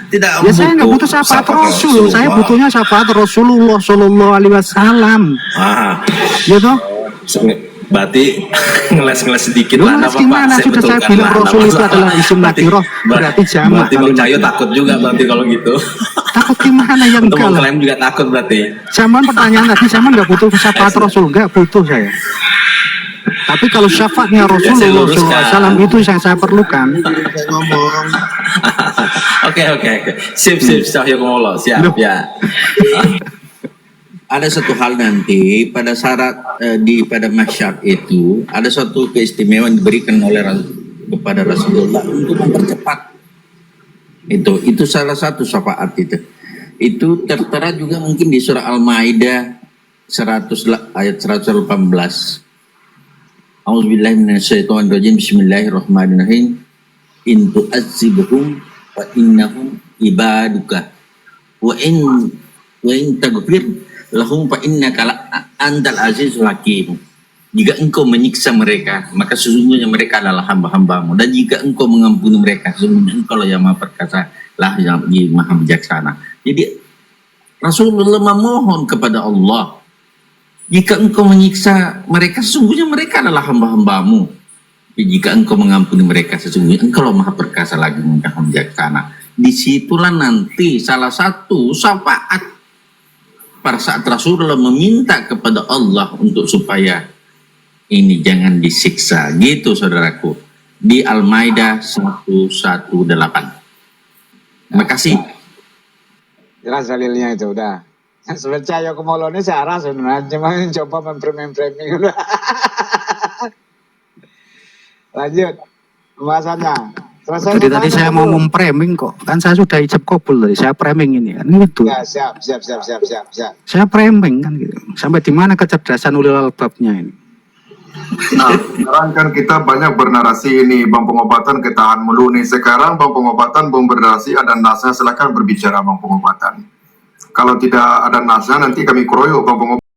Ya saya nggak butuh syafaat Rasul, saya butuhnya syafaat Rasulullah Shallallahu Alaihi Wasallam. Ya toh? Berarti ngeles sedikit lah. Ngeles gimana? Sudah saya bilang Rasul itu adalah isim nakirah, berarti jamak. Berarti Bang Cahyo takut juga berarti kalau gitu. Takut gimana ya Untuk enggak lah. mengklaim juga takut berarti. Zaman pertanyaan tadi, zaman nggak butuh syafaat Rasul, nggak butuh saya. Tapi kalau syafaatnya Rasulullah SAW itu yang saya perlukan. Oke. Sip, Cahyo siap ya. Ada satu hal nanti pada syarat pada masyarakat itu ada suatu keistimewaan diberikan oleh kepada Rasulullah untuk mempercepat itu salah satu syafaat itu tertera juga mungkin di surah Al-Maidah 100 ayat 118. A'udzubillahi minasyaitonirrajim. Bismillahirrahmanirrahim. In tu'adzibuhum fa innahum ibaduka wa in taghfir lahum fa innaka antal azizul hakim. Jika engkau menyiksa mereka, maka sesungguhnya mereka adalah hamba-hambamu, dan jika engkau mengampuni mereka, sesungguhnya engkau lah yang maha perkasa, lah yang maha bijaksana. Jadi Rasulullah memohon kepada Allah, jika engkau menyiksa mereka, sesungguhnya mereka adalah hamba-hambamu. Jika engkau mengampuni mereka, sesungguhnya engkau lah maha perkasa lagi maha bijaksana. Disitulah nanti salah satu syafaat pada saat Rasulullah meminta kepada Allah untuk supaya ini jangan disiksa, gitu saudaraku, di Al-Maidah 118. Terima kasih. jelas dalilnya itu udah. Sebenarnya Cahyo ini saya sebenarnya cuma coba memframing udah. Lanjut pembahasannya. Selesai. Jadi tadi saya mau memframing kok, kan saya sudah ijab kabul tadi, saya framing ini kan gitu. Ya, siap. Saya framing kan gitu. Sampai di mana kecerdasan ulil albabnya ini? Nah, sekarang kan kita banyak bernarasi ini, Bang Pengobatan ketahan mulu nih. Sekarang Bang Pengobatan belum bernarasi, ada nasnya, silakan berbicara Bang Pengobatan. Kalau tidak ada nasnya nanti kami keroyok Bang Pengobatan.